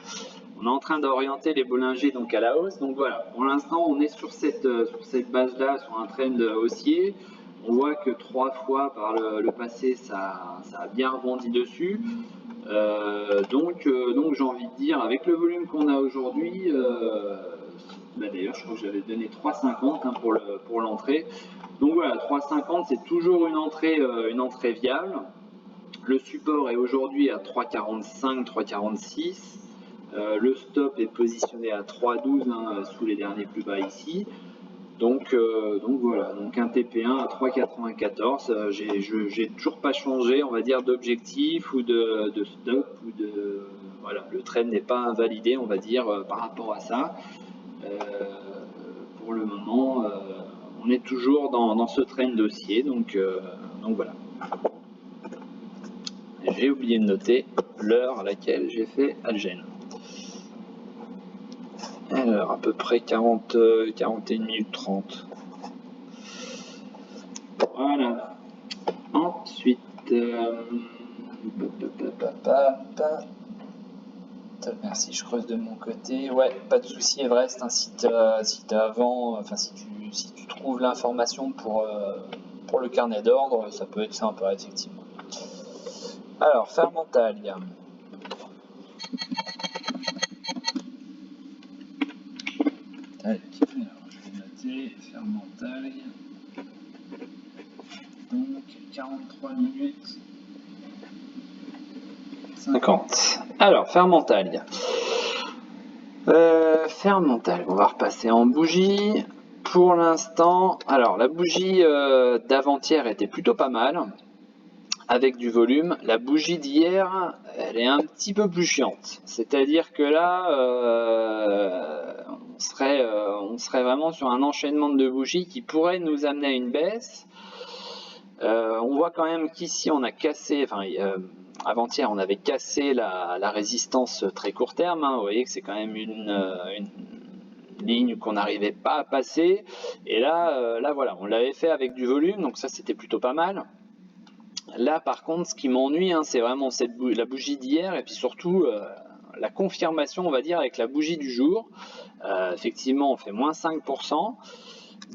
on est en train d'orienter les Bollinger donc à la hausse. Donc voilà, pour l'instant on est sur cette base là, sur un trend haussier. On voit que 3 fois par le passé ça a bien rebondi dessus. Donc j'ai envie de dire, avec le volume qu'on a aujourd'hui, d'ailleurs je crois que j'avais donné 3,50 hein, pour l'entrée. Donc voilà, 3,50 c'est toujours une entrée viable. Le support est aujourd'hui à 3,45, 3,46. Le stop est positionné à 3,12 hein, sous les derniers plus bas ici. Donc voilà, donc un TP1 à 3,94. J'ai toujours pas changé, on va dire, d'objectif ou de stop ou de voilà, le trend n'est pas invalidé, on va dire, par rapport à ça. Pour le moment, on est toujours dans ce trend dossier, donc voilà. J'ai oublié de noter l'heure à laquelle j'ai fait Algen. Alors, à peu près 41 minutes 30. Voilà. Ensuite, merci, je creuse de mon côté. Ouais, pas de souci, Everest. Hein, si t'as avant, enfin si tu trouves l'information pour le carnet d'ordre, ça peut être sympa, effectivement. Alors, Fermentalia. Tac, alors je vais noter Fermentalia. Donc 43 minutes 50. Alors, Fermentalia. Fermental, on va repasser en bougie. Pour l'instant, alors la bougie d'avant-hier était plutôt pas mal, avec du volume. La bougie d'hier, elle est un petit peu plus chiante. C'est-à-dire que là, on serait vraiment sur un enchaînement de bougies qui pourrait nous amener à une baisse. On voit quand même qu'ici on a cassé, enfin avant-hier on avait cassé la résistance très court terme, hein. Vous voyez que c'est quand même une ligne qu'on n'arrivait pas à passer, et là voilà, on l'avait fait avec du volume, donc ça c'était plutôt pas mal. Là par contre ce qui m'ennuie, hein, c'est vraiment la bougie d'hier, et puis surtout la confirmation on va dire avec la bougie du jour. Effectivement on fait moins 5%.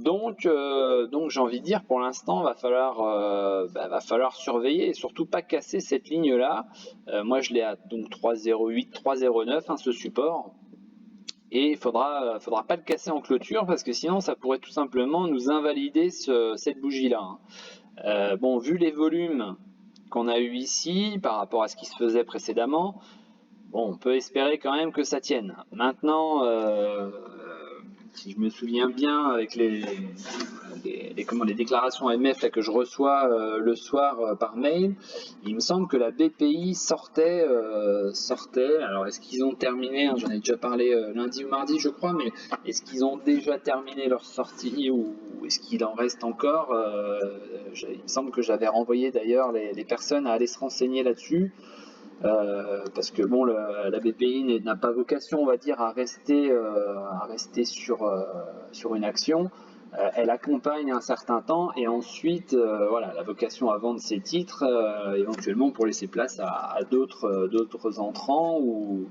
Donc j'ai envie de dire pour l'instant va falloir surveiller et surtout pas casser cette ligne là. Moi je l'ai à donc 3,08, 3,09 hein, ce support, et il faudra pas le casser en clôture parce que sinon ça pourrait tout simplement nous invalider cette bougie là, hein. Bon, vu les volumes qu'on a eu ici par rapport à ce qui se faisait précédemment, bon, on peut espérer quand même que ça tienne. Maintenant, si je me souviens bien, avec les déclarations MF là, que je reçois le soir par mail, il me semble que la BPI sortait. Alors, est-ce qu'ils ont terminé, hein, j'en ai déjà parlé lundi ou mardi, je crois, mais est-ce qu'ils ont déjà terminé leur sortie ou est-ce qu'il en reste encore? Il me semble que j'avais renvoyé d'ailleurs les personnes à aller se renseigner là-dessus. Parce que bon, la BPI n'a pas vocation, on va dire, à rester sur une action. Elle accompagne un certain temps et ensuite, voilà, la vocation à vendre ses titres, éventuellement pour laisser place à d'autres entrants ou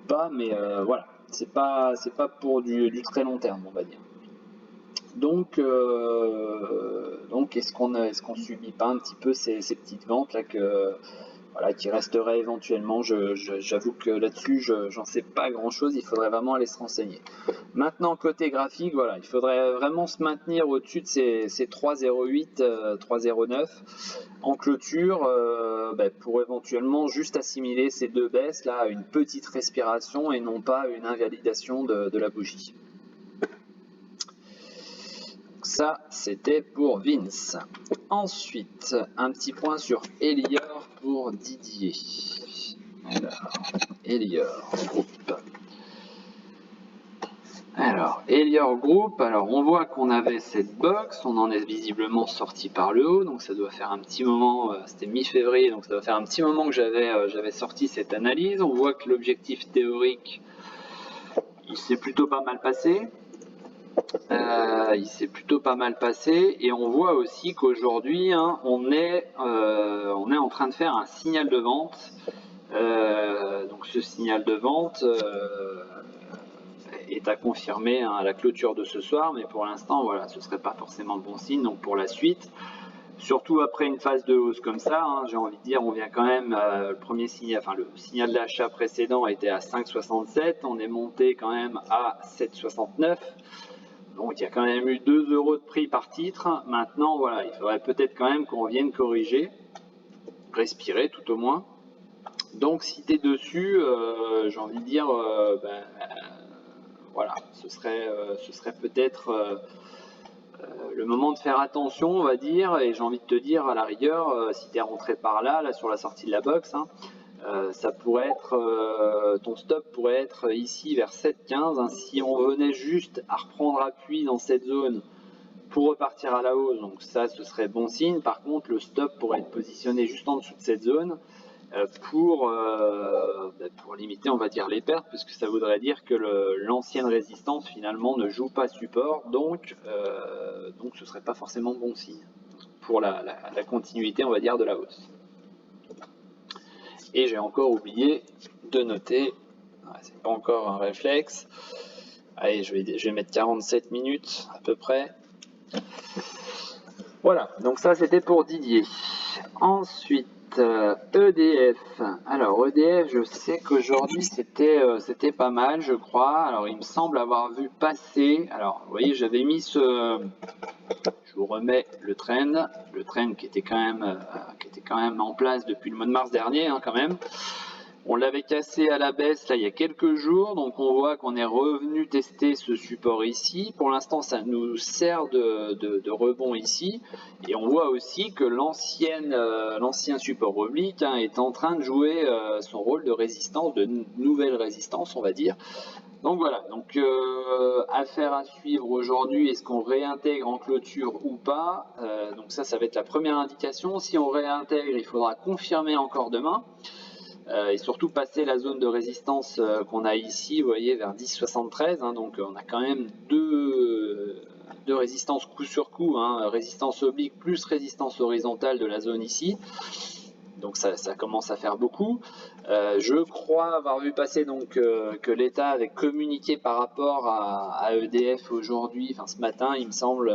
pas, mais voilà, c'est pas pour du très long terme, on va dire. Donc est-ce qu'on subit pas un petit peu ces petites ventes là voilà, qui resterait éventuellement? J'avoue que là-dessus, j'en sais pas grand-chose, il faudrait vraiment aller se renseigner. Maintenant, côté graphique, voilà, il faudrait vraiment se maintenir au-dessus de ces 3,08, 3,09 en clôture pour éventuellement juste assimiler ces deux baisses là à une petite respiration et non pas une invalidation de la bougie. Ça, c'était pour Vince. Ensuite, un petit point sur Elior pour Didier. Alors, Elior Group. Alors, Elior Group, alors on voit qu'on avait cette box, on en est visiblement sorti par le haut, donc ça doit faire un petit moment, c'était mi-février, donc ça doit faire un petit moment que j'avais sorti cette analyse. On voit que l'objectif théorique, il s'est plutôt pas mal passé. Et on voit aussi qu'aujourd'hui hein, on est en train de faire un signal de vente. Donc ce signal de vente est à confirmer hein, à la clôture de ce soir, mais pour l'instant voilà, ce serait pas forcément le bon signe. Donc pour la suite, surtout après une phase de hausse comme ça, hein, j'ai envie de dire, on vient quand même, le premier signal, enfin le signal d'achat précédent était à 5,67, on est monté quand même à 7,69. Donc il y a quand même eu 2 € de prix par titre. Maintenant, voilà, il faudrait peut-être quand même qu'on vienne corriger, respirer tout au moins. Donc si tu es dessus, j'ai envie de dire, voilà, ce serait peut-être le moment de faire attention, on va dire. Et j'ai envie de te dire, à la rigueur, si tu es rentré par là sur la sortie de la box, hein, ça pourrait être, ton stop pourrait être ici vers 7,15 hein, si on venait juste à reprendre appui dans cette zone pour repartir à la hausse, donc ça ce serait bon signe. Par contre le stop pourrait être positionné juste en dessous de cette zone pour limiter on va dire les pertes, puisque ça voudrait dire que l'ancienne résistance finalement ne joue pas support, donc ce serait pas forcément bon signe pour la continuité on va dire de la hausse. Et j'ai encore oublié de noter, c'est pas encore un réflexe, allez je vais mettre 47 minutes à peu près. Voilà, donc ça c'était pour Didier. Ensuite, EDF. Alors EDF, je sais qu'aujourd'hui c'était pas mal, je crois. Alors il me semble avoir vu passer. Alors vous voyez, j'avais mis je vous remets le trend qui était quand même en place depuis le mois de mars dernier, hein, quand même. On l'avait cassé à la baisse là il y a quelques jours, donc on voit qu'on est revenu tester ce support ici. Pour l'instant, ça nous sert de rebond ici, et on voit aussi que l'ancien support oblique est en train de jouer son rôle de résistance, de nouvelle résistance, on va dire. Donc voilà, donc affaire à suivre aujourd'hui, est-ce qu'on réintègre en clôture ou pas? Donc ça va être la première indication. Si on réintègre, il faudra confirmer encore demain. Et surtout passer la zone de résistance qu'on a ici, vous voyez, vers 10,73, donc on a quand même deux résistances coup sur coup, résistance oblique plus résistance horizontale de la zone ici. Donc ça commence à faire beaucoup. Je crois avoir vu passer donc que l'État avait communiqué par rapport à EDF aujourd'hui, enfin ce matin il me semble,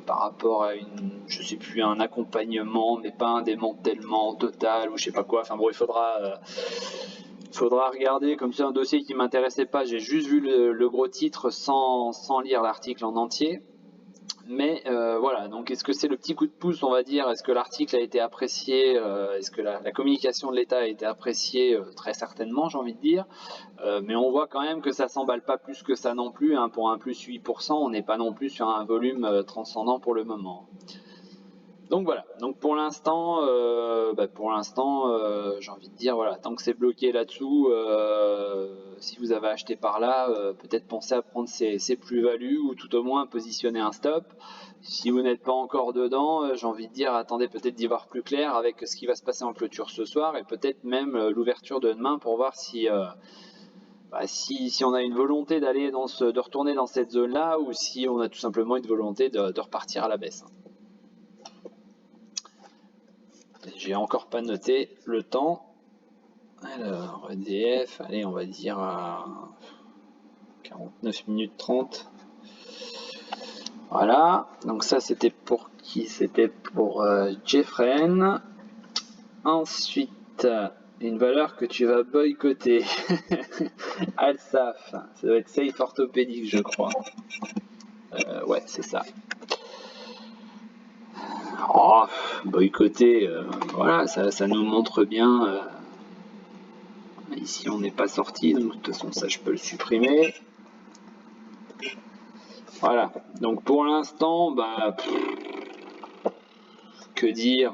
par rapport à je sais plus, un accompagnement, mais pas un démantèlement total ou je sais pas quoi. Enfin bon, il faudra regarder, comme c'est un dossier qui m'intéressait pas, j'ai juste vu le gros titre sans lire l'article en entier. Mais voilà, donc est-ce que c'est le petit coup de pouce, on va dire? Est-ce que l'article a été apprécié? Est-ce que la communication de l'État a été appréciée? Très certainement, j'ai envie de dire. Mais on voit quand même que ça s'emballe pas plus que ça non plus. Pour un plus 8%, on n'est pas non plus sur un volume transcendant pour le moment. Donc voilà, donc pour l'instant, j'ai envie de dire, voilà, tant que c'est bloqué là-dessous, si vous avez acheté par là, peut-être pensez à prendre ces plus-values ou tout au moins positionner un stop. Si vous n'êtes pas encore dedans, j'ai envie de dire, attendez peut-être d'y voir plus clair avec ce qui va se passer en clôture ce soir et peut-être même l'ouverture de demain pour voir si on a une volonté de retourner dans cette zone-là ou si on a tout simplement une volonté de repartir à la baisse. J'ai encore pas noté le temps. Alors, EDF, allez, on va dire à 49 minutes 30. Voilà, donc ça c'était pour qui? C'était pour Jeffren. Ensuite, une valeur que tu vas boycotter. Alsaf, ça doit être Safe Orthopédique, je crois. Ouais, c'est ça. Oh, boycotter, voilà, ça nous montre bien. Ici, on n'est pas sorti, donc de toute façon, ça, je peux le supprimer. Voilà, donc pour l'instant, que dire,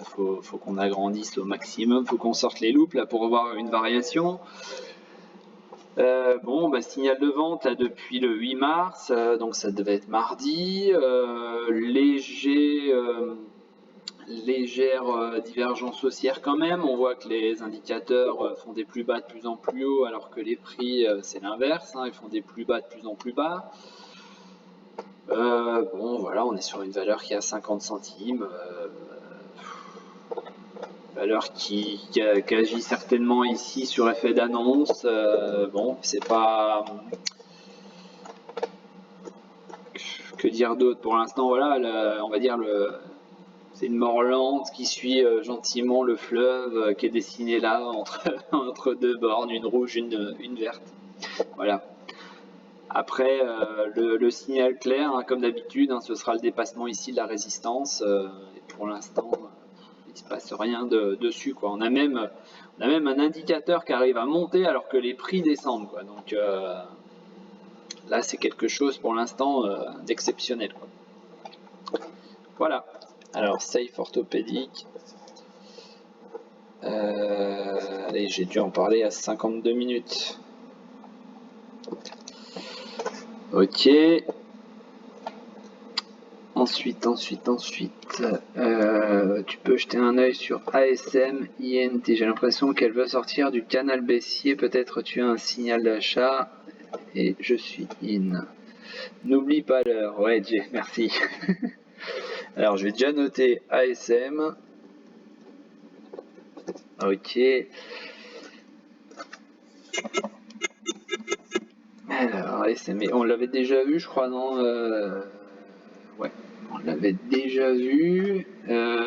faut qu'on agrandisse au maximum, faut qu'on sorte les loupes là pour voir une variation. Signal de vente là depuis le 8 mars, donc ça devait être mardi. Légère divergence haussière quand même. On voit que les indicateurs font des plus bas de plus en plus haut, alors que les prix c'est l'inverse, ils font des plus bas de plus en plus bas. Voilà, on est sur une valeur qui est à 50 centimes. Valeur qui agit certainement ici sur effet d'annonce. C'est pas... Que dire d'autre pour l'instant? Voilà, on va dire c'est une mort lente qui suit gentiment le fleuve qui est dessiné là entre deux bornes, une rouge, une verte. Voilà. Après, le signal clair, comme d'habitude, ce sera le dépassement ici de la résistance. Et pour l'instant, il ne se passe rien dessus, quoi. On a même un indicateur qui arrive à monter alors que les prix descendent, quoi. Donc là, c'est quelque chose pour l'instant d'exceptionnel, quoi. Voilà. Alors, Safe Orthopédique. Allez, j'ai dû en parler à 52 minutes. Ok. Ensuite, tu peux jeter un œil sur ASM INT. J'ai l'impression qu'elle veut sortir du canal baissier. Peut-être tu as un signal d'achat. Et je suis in. N'oublie pas l'heure. Ouais, Jay, merci. Alors, je vais déjà noter ASM. Ok. Alors, ASM, on l'avait déjà vu, je crois, non? Ouais, on l'avait déjà vu.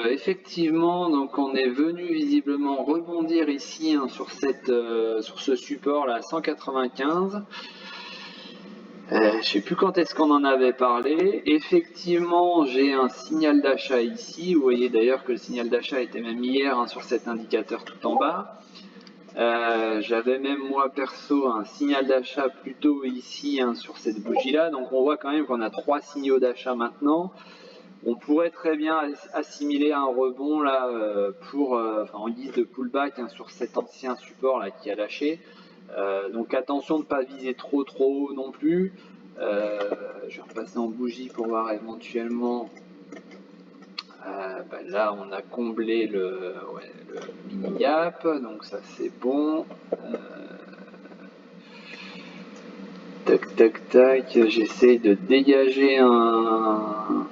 Effectivement, donc on est venu visiblement rebondir ici sur ce support là, 195. Je sais plus quand est-ce qu'on en avait parlé. Effectivement, j'ai un signal d'achat ici. Vous voyez d'ailleurs que le signal d'achat était même hier hein, sur cet indicateur tout en bas. J'avais même moi perso un signal d'achat plutôt ici hein, sur cette bougie là. Donc on voit quand même qu'on a 3 signaux d'achat maintenant. On pourrait très bien assimiler un rebond là en guise de pullback hein, sur cet ancien support là qui a lâché. Donc attention de ne pas viser trop haut non plus. Je vais repasser en bougie pour voir éventuellement. Là on a comblé le mini gap, donc ça c'est bon. Tac tac tac, j'essaie de dégager un.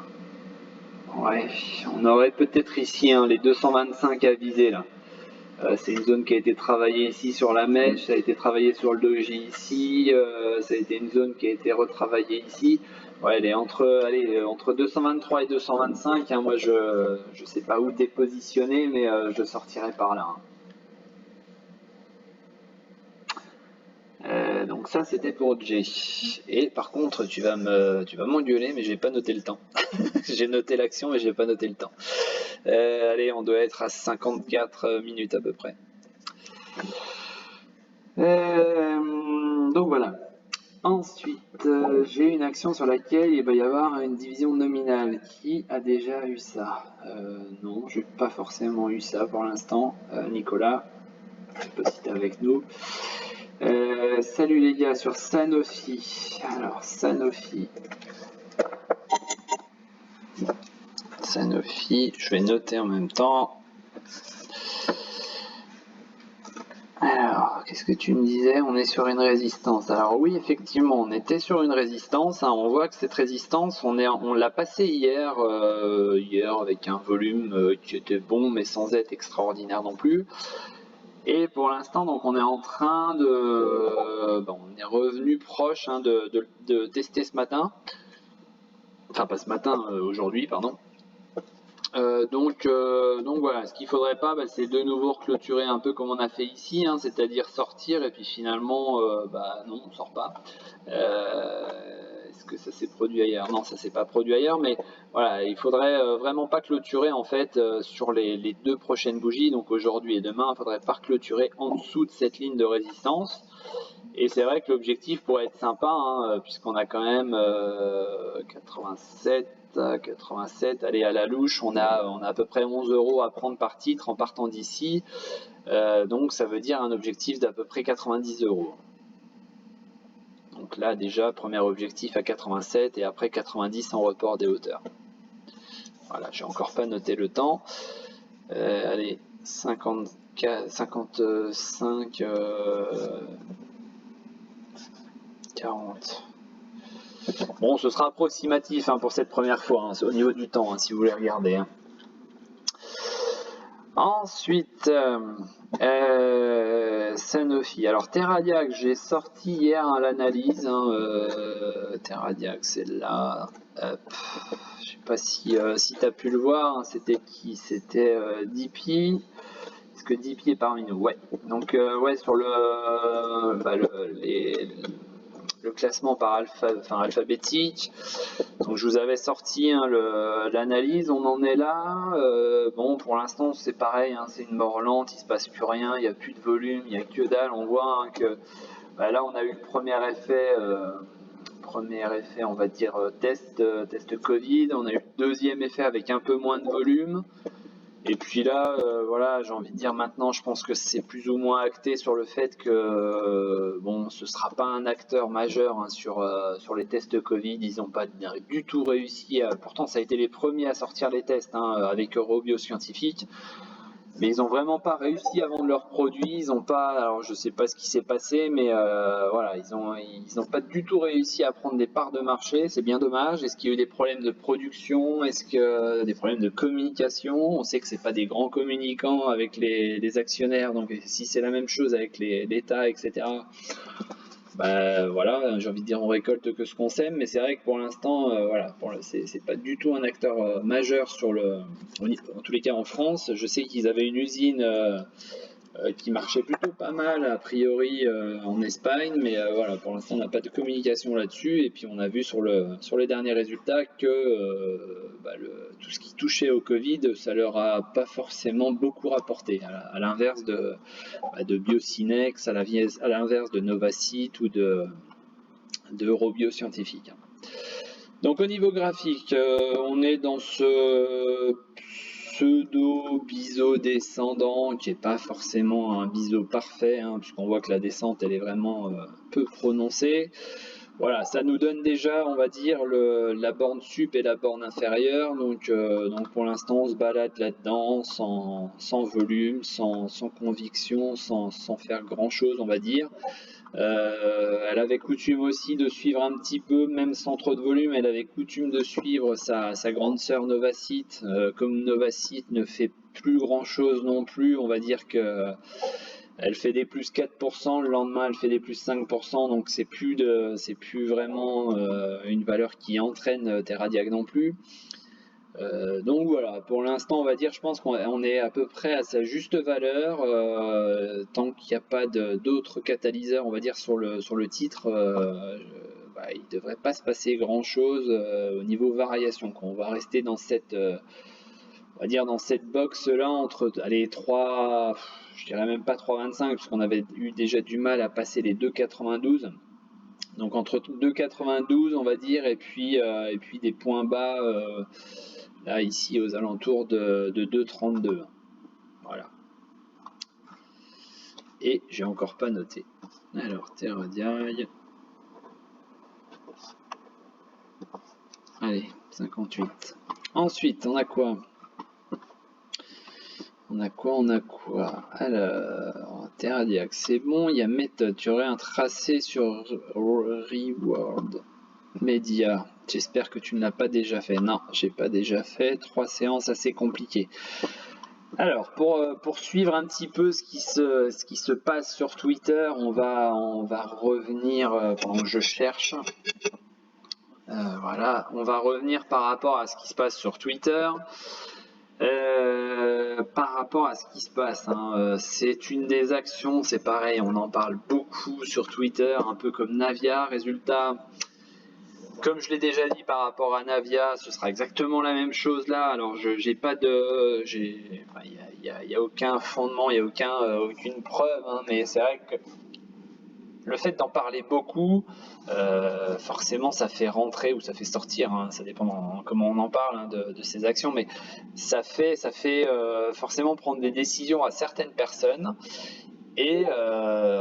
Ouais, on aurait peut-être ici hein, les 225 à viser là. C'est une zone qui a été travaillée ici sur la mèche, ça a été travaillé sur le doji ici, ça a été une zone qui a été retravaillée ici. Ouais, elle est entre 223 et 225. Hein, moi, je sais pas où t'es positionné, mais je sortirai par là. Hein. Donc ça, c'était pour Jay. Et par contre, tu vas m'engueuler, mais j'ai pas noté le temps. J'ai noté l'action, mais j'ai pas noté le temps. Allez, on doit être à 54 minutes à peu près. Donc voilà. Ensuite, j'ai une action sur laquelle il va y avoir une division nominale. Qui a déjà eu ça Non, j'ai pas forcément eu ça pour l'instant. Nicolas, je sais pas si tu es avec nous. Salut les gars, sur Sanofi. Alors, Sanofi, je vais noter en même temps. Alors, qu'est-ce que tu me disais? On est sur une résistance. Alors oui, effectivement, on était sur une résistance. Hein. On voit que cette résistance, on l'a passée hier avec un volume qui était bon, mais sans être extraordinaire non plus. Et pour l'instant, donc, on est en train de, on est revenu proche hein, de tester ce matin. Enfin, pas ce matin, aujourd'hui, pardon. Donc voilà, ce qu'il faudrait pas, c'est de nouveau reclôturer un peu comme on a fait ici, hein, c'est-à-dire sortir et puis finalement, non, on sort pas. Est-ce que ça s'est produit ailleurs? Non, ça s'est pas produit ailleurs, mais voilà, il faudrait vraiment pas clôturer en fait sur les 2 prochaines bougies, donc aujourd'hui et demain, il faudrait pas clôturer en dessous de cette ligne de résistance. Et c'est vrai que l'objectif pourrait être sympa, hein, puisqu'on a quand même 87, allez à la louche, on a à peu près 11 € à prendre par titre en partant d'ici, donc ça veut dire un objectif d'à peu près 90 €. Donc là déjà, premier objectif à 87 et après 90 en report des hauteurs. Voilà, j'ai encore pas noté le temps. Allez, 55, 40. Bon, ce sera approximatif hein, pour cette première fois, hein, au niveau du temps, hein, si vous voulez regarder. Hein. Ensuite, Sanofi. Alors, Terradiac, j'ai sorti hier hein, l'analyse. Hein, Terradiac, c'est là. Je sais pas si tu as pu le voir. Hein, c'était qui? C'était DP. Est-ce que DP est parmi nous? Ouais. Donc, ouais, sur le classement par alphabétique. Donc je vous avais sorti hein, l'analyse, on en est là. Bon, pour l'instant c'est pareil, hein, c'est une mort lente, il se passe plus rien, il n'y a plus de volume, il n'y a que dalle. On voit hein, que là on a eu le premier effet, on va dire test Covid. On a eu le deuxième effet avec un peu moins de volume. Et puis là, voilà, j'ai envie de dire maintenant, je pense que c'est plus ou moins acté sur le fait que bon, ce sera pas un acteur majeur hein, sur les tests Covid. Ils n'ont pas du tout réussi. Pourtant, ça a été les premiers à sortir les tests hein, avec Eurobio Scientifique. Mais ils n'ont vraiment pas réussi à vendre leurs produits. Ils ont pas, alors je sais pas ce qui s'est passé, mais voilà, ils ont pas du tout réussi à prendre des parts de marché. C'est bien dommage. Est-ce qu'il y a eu des problèmes de production? Est-ce que des problèmes de communication? On sait que c'est pas des grands communicants avec les actionnaires. Donc si c'est la même chose avec l'État, etc. Voilà, j'ai envie de dire on récolte que ce qu'on sème, mais c'est vrai que pour l'instant, voilà, c'est pas du tout un acteur majeur en tous les cas en France. Je sais qu'ils avaient une usine qui marchait plutôt pas mal a priori en Espagne, mais voilà, pour l'instant on n'a pas de communication là-dessus. Et puis on a vu sur les derniers résultats que tout ce qui touchait au Covid, ça leur a pas forcément beaucoup rapporté, à l'inverse de Biocinex, à l'inverse de Novacite ou de Eurobio Scientifique. Donc au niveau graphique, on est dans ce pseudo-biseau descendant qui n'est pas forcément un biseau parfait, hein, puisqu'on voit que la descente elle est vraiment peu prononcée. Voilà, ça nous donne déjà, on va dire, la borne sup et la borne inférieure. Donc pour l'instant, on se balade là-dedans sans volume, sans conviction, sans faire grand-chose, on va dire. Elle avait coutume aussi de suivre un petit peu, même sans trop de volume, elle avait coutume de suivre sa grande sœur Novacite. Comme Novacite ne fait plus grand chose non plus, on va dire que elle fait des plus 4%, le lendemain elle fait des plus 5%, donc c'est plus vraiment une valeur qui entraîne Terradiag non plus. Donc voilà, pour l'instant on va dire, je pense qu'on est à peu près à sa juste valeur, tant qu'il n'y a pas d'autres catalyseurs, on va dire, sur le titre, il ne devrait pas se passer grand chose au niveau variation. On va rester dans cette, on va dire, dans cette box là entre les 3, je dirais même pas 3,25, puisqu'on avait eu déjà du mal à passer les 2,92. Donc entre 2,92 on va dire, et puis des points bas là ici aux alentours de 2,32. Voilà. Et j'ai encore pas noté. Alors Terradiag. Allez, 58. Ensuite, on a quoi? On a quoi? Alors, Terradiag, c'est bon. Il y a méthode. Tu aurais un tracé sur Reward Media. J'espère que tu ne l'as pas déjà fait. Non, j'ai pas déjà fait. 3 séances assez compliquées. Alors, pour suivre un petit peu ce qui se passe sur Twitter, on va revenir pendant que je cherche. Voilà, on va revenir par rapport à ce qui se passe sur Twitter. Par rapport à ce qui se passe, hein, c'est une des actions, c'est pareil, on en parle beaucoup sur Twitter, un peu comme Navia. Résultat, comme je l'ai déjà dit par rapport à Navia, ce sera exactement la même chose là. Alors j'ai pas de, il y a aucun fondement, il y a aucune preuve, hein, mais c'est vrai que le fait d'en parler beaucoup, forcément ça fait rentrer ou ça fait sortir, hein, ça dépend comment on en parle, hein, de ces actions, mais ça fait forcément prendre des décisions à certaines personnes. Et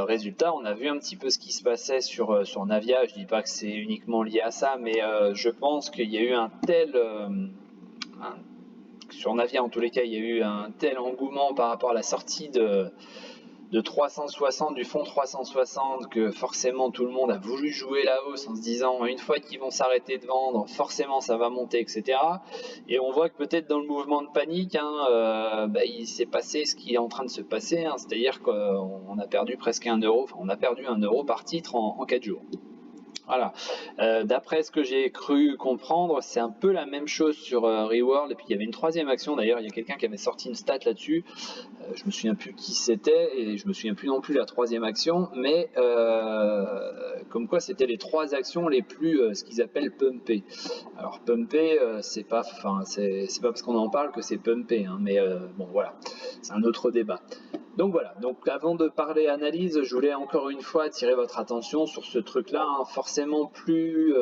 résultat, on a vu un petit peu ce qui se passait sur Navia. Je dis pas que c'est uniquement lié à ça, mais je pense qu'il y a eu sur Navia en tous les cas, il y a eu un tel engouement par rapport à la sortie de 360, du fonds 360, que forcément tout le monde a voulu jouer la hausse en se disant une fois qu'ils vont s'arrêter de vendre, forcément ça va monter, etc. Et on voit que peut-être dans le mouvement de panique, hein, il s'est passé ce qui est en train de se passer, hein, c'est-à-dire qu'on a perdu presque 1 euro, enfin on a perdu 1 euro par titre en 4 jours. Voilà. D'après ce que j'ai cru comprendre, c'est un peu la même chose sur Reworld. Et puis il y avait une troisième action, d'ailleurs, il y a quelqu'un qui avait sorti une stat là-dessus. Je me souviens plus qui c'était et je me souviens plus non plus la troisième action, mais comme quoi c'était les 3 actions les plus ce qu'ils appellent pumpées. Alors pumpé, c'est pas parce qu'on en parle que c'est pumpé, hein, mais bon voilà, c'est un autre débat. Donc voilà, donc avant de parler analyse, je voulais encore une fois attirer votre attention sur ce truc-là, hein. Forcément, plus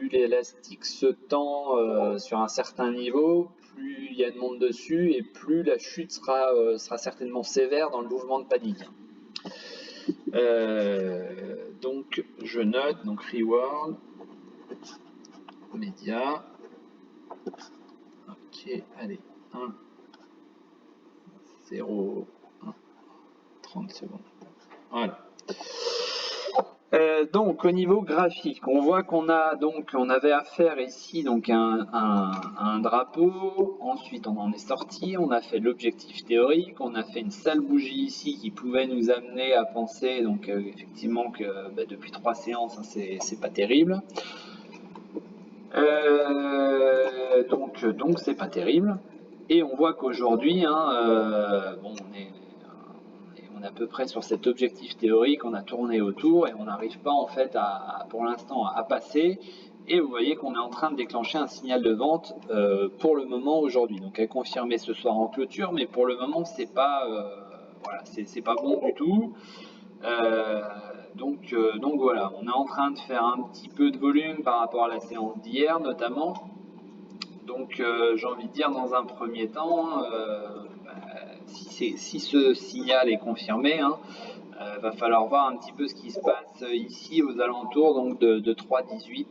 l'élastique se tend sur un certain niveau, plus il y a de monde dessus et plus la chute sera certainement sévère dans le mouvement de panique. Donc je note, donc Reworld, Média, ok, allez, 1, 0, 1, 30 secondes, voilà. Donc au niveau graphique, on voit qu'on avait affaire ici donc un drapeau. Ensuite on en est sorti, on a fait l'objectif théorique, on a fait une sale bougie ici qui pouvait nous amener à penser donc effectivement que depuis 3 séances, hein, c'est pas terrible. Donc c'est pas terrible. Et on voit qu'aujourd'hui, hein, bon, on est est à peu près sur cet objectif théorique, on a tourné autour et on n'arrive pas en fait pour l'instant à passer. Et vous voyez qu'on est en train de déclencher un signal de vente pour le moment aujourd'hui. Donc à confirmer ce soir en clôture, mais pour le moment c'est pas voilà, c'est pas bon du tout. Donc voilà, on est en train de faire un petit peu de volume par rapport à la séance d'hier notamment. Donc j'ai envie de dire dans un premier temps, si ce signal est confirmé, va falloir voir un petit peu ce qui se passe ici aux alentours donc de 3,18.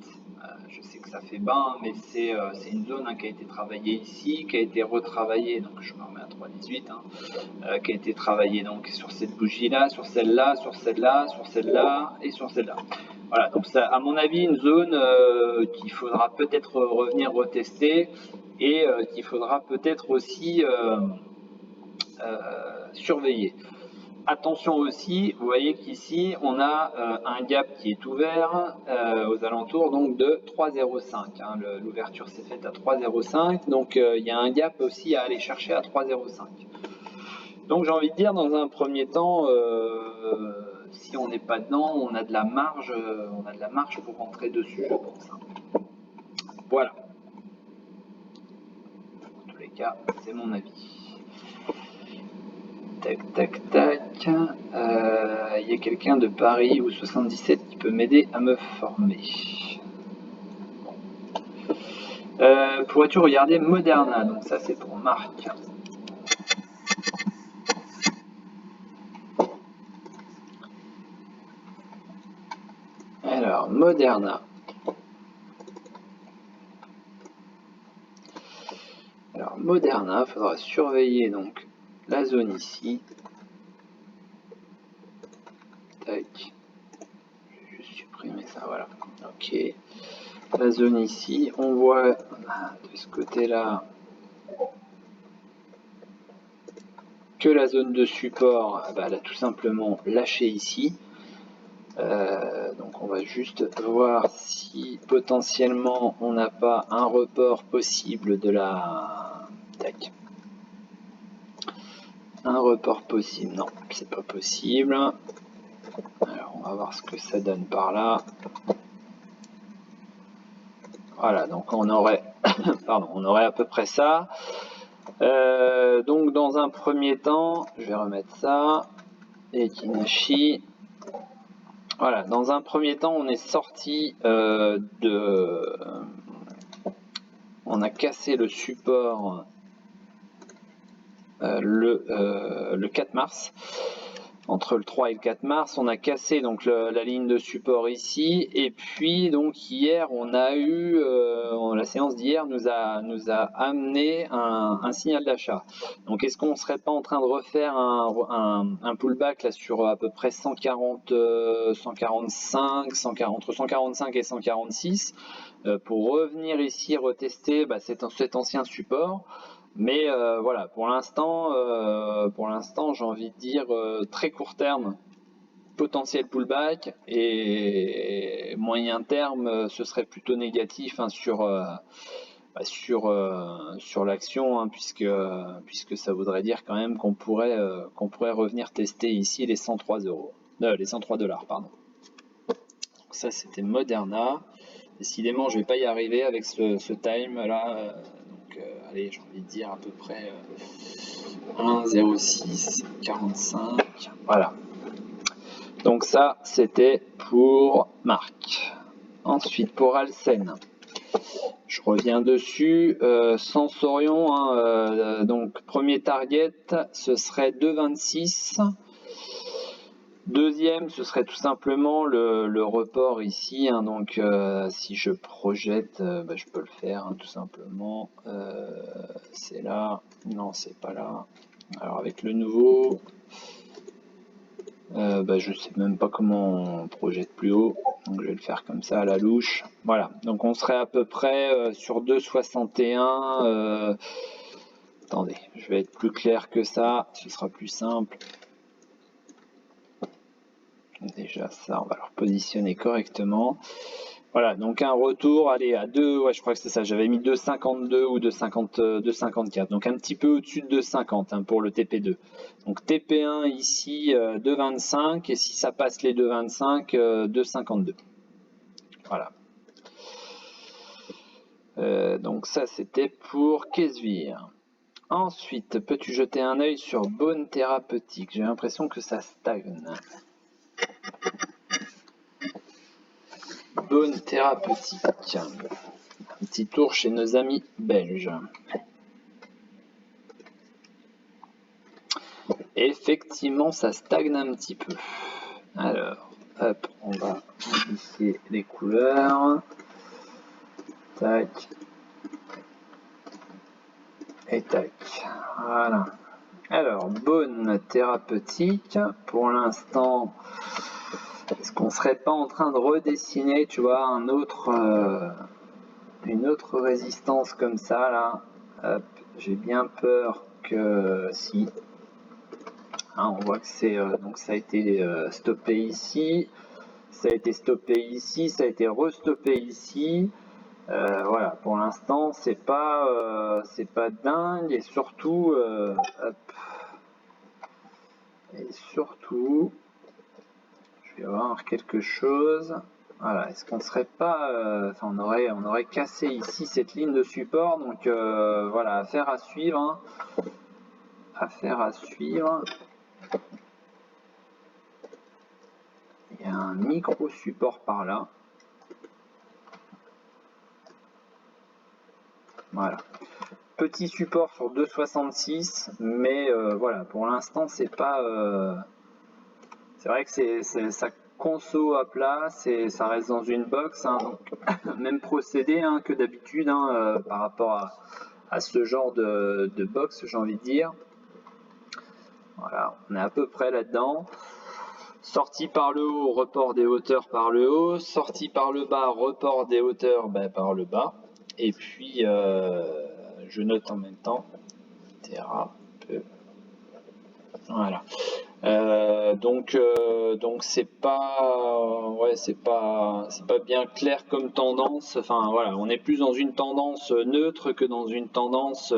Je sais que ça fait bas, mais c'est une zone qui a été travaillée ici, qui a été retravaillée, donc je me remets à 3,18, qui a été travaillée donc sur cette bougie-là, sur celle-là, sur celle-là, sur celle-là et sur celle-là. Voilà, donc ça, à mon avis, une zone qu'il faudra peut-être revenir retester et qu'il faudra peut-être aussi surveiller. Attention aussi, vous voyez qu'ici on a un gap qui est ouvert aux alentours donc de 3,05. L'ouverture s'est faite à 3,05, donc il y a un gap aussi à aller chercher à 3,05. Donc j'ai envie de dire dans un premier temps, si on n'est pas dedans, on a de la marge pour rentrer dessus, je pense. Voilà. En tous les cas, c'est mon avis. Tac, tac, tac. Il y a quelqu'un de Paris ou 77 qui peut m'aider à me former. Pourrais-tu regarder Moderna? Donc ça c'est pour Marc. Alors, Moderna. Alors, Moderna, il faudra surveiller donc la zone ici. Tac. Je vais juste supprimer ça, voilà. Ok. La zone ici, on voit de ce côté-là que la zone de support, elle a tout simplement lâché ici. Donc on va juste voir si potentiellement on n'a pas un report possible de la... Tac. Un report possible, non, c'est pas possible. Alors on va voir ce que ça donne par là. Voilà, donc on aurait, pardon, on aurait à peu près ça. Donc dans un premier temps, je vais remettre ça. Et Kinashi. Voilà, dans un premier temps, on est sorti on a cassé le support le 4 mars. Entre le 3 et le 4 mars, on a cassé donc la ligne de support ici, et puis donc hier on a eu la séance d'hier nous a amené un signal d'achat. Donc est-ce qu'on ne serait pas en train de refaire un pullback là sur à peu près 140, 145, entre 145 et 146 pour revenir ici retester cet ancien support? Mais voilà, pour l'instant, j'ai envie de dire très court terme, potentiel pullback, et moyen terme, ce serait plutôt négatif sur l'action, puisque ça voudrait dire quand même qu'on pourrait revenir tester ici les 103 euros, les 103 $, pardon. Donc ça c'était Moderna. Décidément, je vais pas y arriver avec ce time là. Allez, j'ai envie de dire à peu près 1,06 45. Voilà. Donc ça, c'était pour Marc. Ensuite, pour Alcen. Je reviens dessus. Sensorion, donc premier target, ce serait 2,26. Deuxième, ce serait tout simplement le report ici. Donc si je projette, je peux le faire tout simplement. C'est là. Non, c'est pas là. Alors avec le nouveau, je sais même pas comment on projette plus haut. Donc je vais le faire comme ça à la louche. Voilà. Donc on serait à peu près sur 2,61. Attendez, je vais être plus clair que ça. Ce sera plus simple. Déjà ça, on va le positionner correctement. Voilà, donc un retour, allez, à 2, ouais, je crois que c'est ça, j'avais mis 2,52 ou 2,54, donc un petit peu au-dessus de 2,50 hein, pour le TP2. Donc TP1 ici, 2,25, et si ça passe les 2,25, 2,52. Voilà. Donc ça, c'était pour Kesvir. Ensuite, peux-tu jeter un œil sur Bone Thérapeutique? J'ai l'impression que ça stagne. Bone Thérapeutique. Un petit tour chez nos amis belges. Effectivement, ça stagne un petit peu. Alors, hop, on va modifier les couleurs. Tac. Et tac. Voilà. Alors, Bone Thérapeutique. Pour l'instant, est-ce qu'on serait pas en train de redessiner, tu vois, une autre résistance comme ça, là? Hop, j'ai bien peur que si. Hein, on voit que c'est donc ça a été stoppé ici, ça a été stoppé ici, ça a été restoppé ici. Voilà, pour l'instant c'est pas dingue et surtout je vais voir quelque chose. Voilà, est-ce qu'on serait pas on aurait cassé ici cette ligne de support, donc voilà, affaire à suivre, hein. Affaire à suivre. Il y a un micro support par là. Voilà. Petit support sur 2,66, mais voilà, pour l'instant c'est pas. C'est vrai que ça conso à plat, ça reste dans une box, hein, donc même procédé hein, que d'habitude hein, par rapport à ce genre de box, j'ai envie de dire. Voilà, on est à peu près là-dedans. Sortie par le haut, report des hauteurs par le haut. Sortie par le bas, report des hauteurs par le bas. Et puis, je note en même temps. Voilà. Donc c'est pas, ouais, c'est pas bien clair comme tendance. Enfin voilà, on est plus dans une tendance neutre que dans une tendance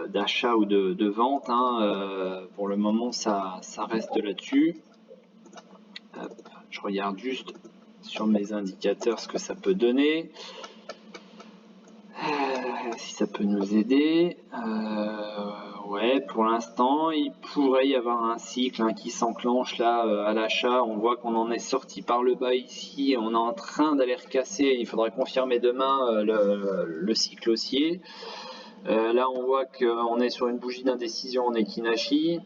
d'achat ou de vente. Hein. Pour le moment, ça reste là-dessus. Je regarde juste sur mes indicateurs ce que ça peut donner. Si ça peut nous aider. Ouais, pour l'instant, il pourrait y avoir un cycle hein, qui s'enclenche là à l'achat. On voit qu'on en est sorti par le bas ici. On est en train d'aller recasser. Il faudra confirmer demain le cycle haussier. Là, on voit qu'on est sur une bougie d'indécision en Ekinashi.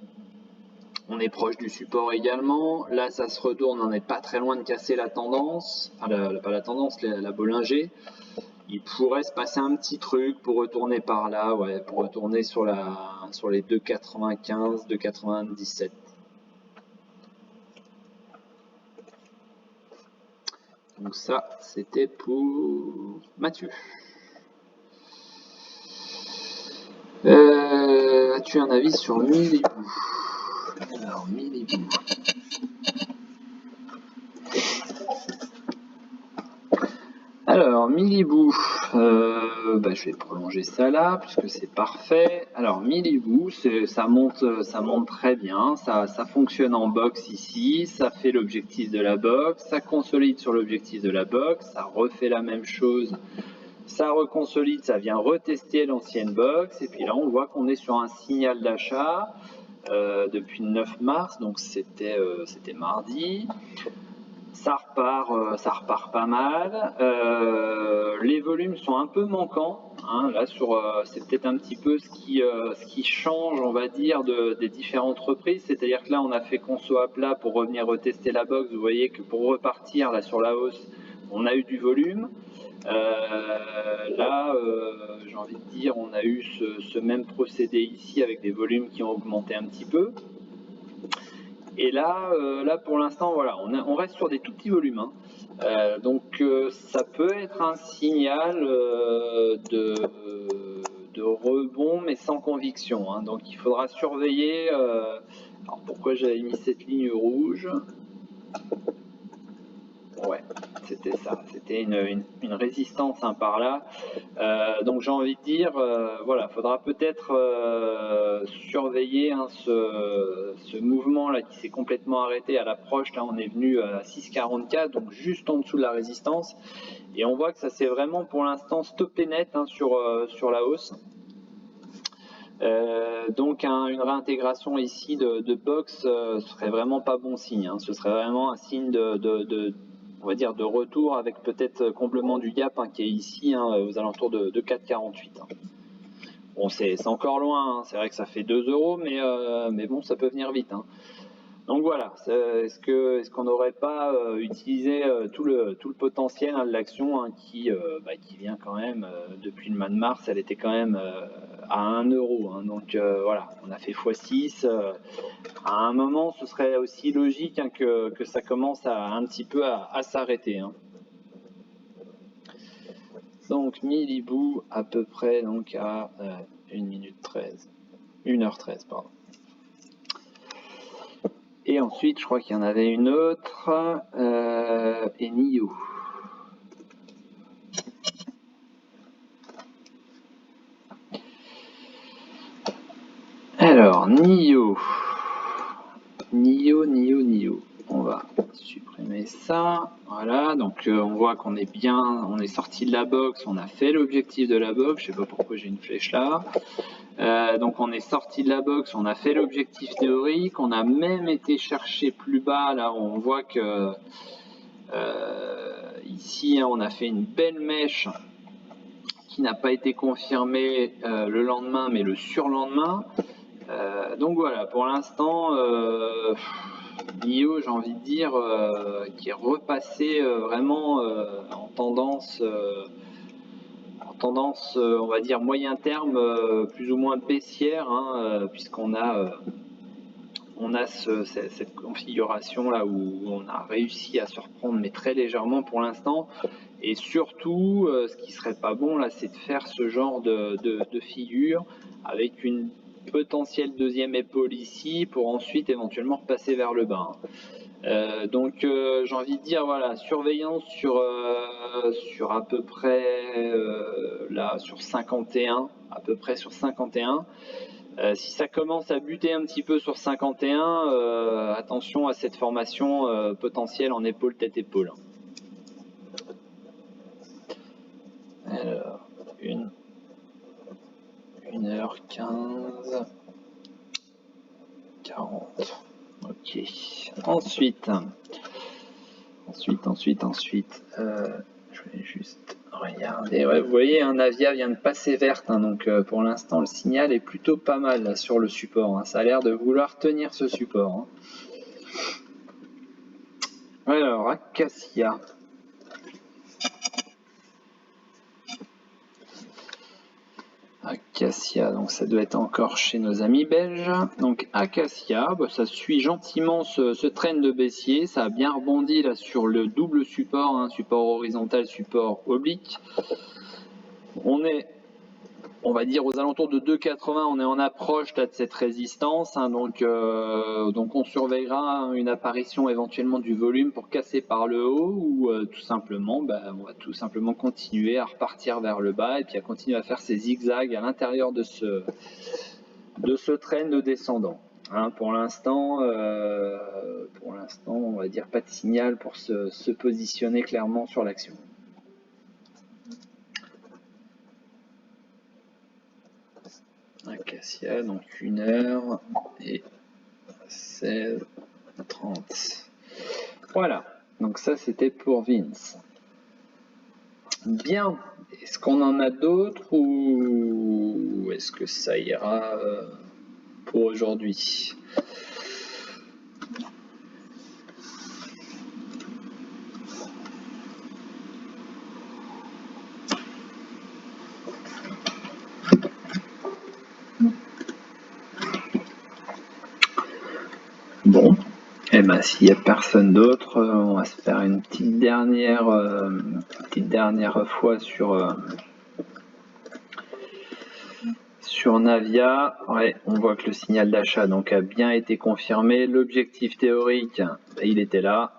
On est proche du support également. Là, ça se retourne. On n'est pas très loin de casser la tendance. Enfin, pas la tendance, la Bollinger. Il pourrait se passer un petit truc pour retourner par là, ouais, pour retourner sur les 2,95, 2,97. Donc ça, c'était pour Mathieu. As-tu un avis sur Milibou? Alors, Milibou. Alors, Milibou, je vais prolonger ça là, puisque c'est parfait. Alors, Milibou, ça monte très bien, ça fonctionne en box ici, ça fait l'objectif de la box, ça consolide sur l'objectif de la box, ça refait la même chose, ça reconsolide, ça vient retester l'ancienne box, et puis là, on voit qu'on est sur un signal d'achat depuis le 9 mars, donc c'était mardi. Ça repart pas mal. Les volumes sont un peu manquants. Hein. Là, c'est peut-être un petit peu ce qui change, on va dire, des différentes reprises. C'est-à-dire que là, on a fait conso à plat pour revenir retester la box. Vous voyez que pour repartir là sur la hausse, on a eu du volume. Là, j'ai envie de dire, on a eu ce même procédé ici avec des volumes qui ont augmenté un petit peu. Et là, pour l'instant, voilà, on reste sur des tout petits volumes. Hein. Donc, ça peut être un signal de rebond, mais sans conviction. Hein. Donc, il faudra surveiller. Alors, pourquoi j'avais mis cette ligne rouge? Ouais, c'était ça, c'était une résistance par là. Donc j'ai envie de dire, voilà, faudra peut-être surveiller ce mouvement là qui s'est complètement arrêté à l'approche. Là on est venu à 6,44, donc juste en dessous de la résistance, et on voit que ça s'est vraiment pour l'instant stoppé net sur la hausse. Donc une réintégration ici de box serait vraiment pas bon signe, ce serait vraiment un signe on va dire de retour, avec peut-être comblement du gap qui est ici aux alentours de 4,48. Bon, c'est encore loin, c'est vrai que ça fait 2 €, mais bon, ça peut venir vite. Donc voilà, est-ce qu'on n'aurait pas utilisé tout le potentiel de l'action qui vient quand même, depuis le mois de mars, elle était quand même à 1 €. Donc voilà, on a fait x6. À un moment, ce serait aussi logique que ça commence un petit peu à s'arrêter. Donc Milibou à peu près donc à 1h13, pardon. Et ensuite, je crois qu'il y en avait une autre, et NIO. Alors, NIO. On va supprimer ça. Voilà, donc on voit qu'on est bien, on est sorti de la box, on a fait l'objectif de la box. Je sais pas pourquoi j'ai une flèche là. Donc on est sorti de la box, on a fait l'objectif théorique, on a même été chercher plus bas. Là, on voit que ici, on a fait une belle mèche qui n'a pas été confirmée le lendemain, mais le surlendemain. Donc voilà, pour l'instant, NIO, j'ai envie de dire, qui est repassé vraiment en tendance, on va dire moyen terme, plus ou moins baissière, puisqu'on a cette configuration là où on a réussi à se reprendre, mais très légèrement pour l'instant. Et surtout, ce qui serait pas bon là, c'est de faire ce genre de figure avec une potentielle deuxième épaule ici pour ensuite éventuellement repasser vers le bas. Donc j'ai envie de dire, voilà, surveillance sur à peu près là sur 51, à peu près sur 51. Si ça commence à buter un petit peu sur 51, attention à cette formation potentielle en épaule tête épaule. Alors, 1h15, 40. Ok. Ensuite, je vais juste regarder. Ouais, vous voyez, Navia vient de passer verte, donc pour l'instant le signal est plutôt pas mal là, sur le support. Ça a l'air de vouloir tenir ce support. Alors, Acacia. Acacia, donc ça doit être encore chez nos amis belges. Donc Acacia, ça suit gentiment ce trend de baissier, ça a bien rebondi là sur le double support, support horizontal, support oblique. On va dire aux alentours de 2,80, on est en approche là, de cette résistance, donc on surveillera une apparition éventuellement du volume pour casser par le haut, ou tout simplement, on va tout simplement continuer à repartir vers le bas et puis à continuer à faire ces zigzags à l'intérieur de ce trend descendant. Pour l'instant, on va dire pas de signal pour se positionner clairement sur l'action. Acacia, donc 1h16:30. Voilà, donc ça c'était pour Vince. Bien, est-ce qu'on en a d'autres ou est-ce que ça ira pour aujourd'hui? Bon, et s'il n'y a personne d'autre, on va se faire une petite dernière fois sur Navia. Ouais, on voit que le signal d'achat donc a bien été confirmé. L'objectif théorique, il était là.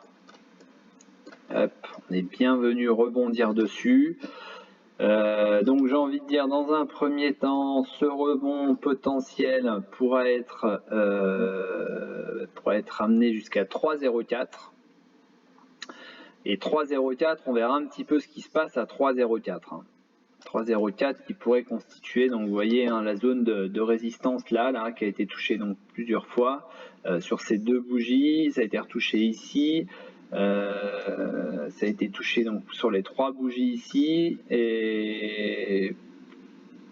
Hop, on est bien venu rebondir dessus. Donc j'ai envie de dire, dans un premier temps, ce rebond potentiel pourra être amené jusqu'à 3,04. Et 3,04, on verra un petit peu ce qui se passe à 3,04. 3,04 qui pourrait constituer, donc vous voyez la zone de résistance là qui a été touchée donc plusieurs fois sur ces deux bougies. Ça a été retouché ici. Ça a été touché donc sur les trois bougies ici et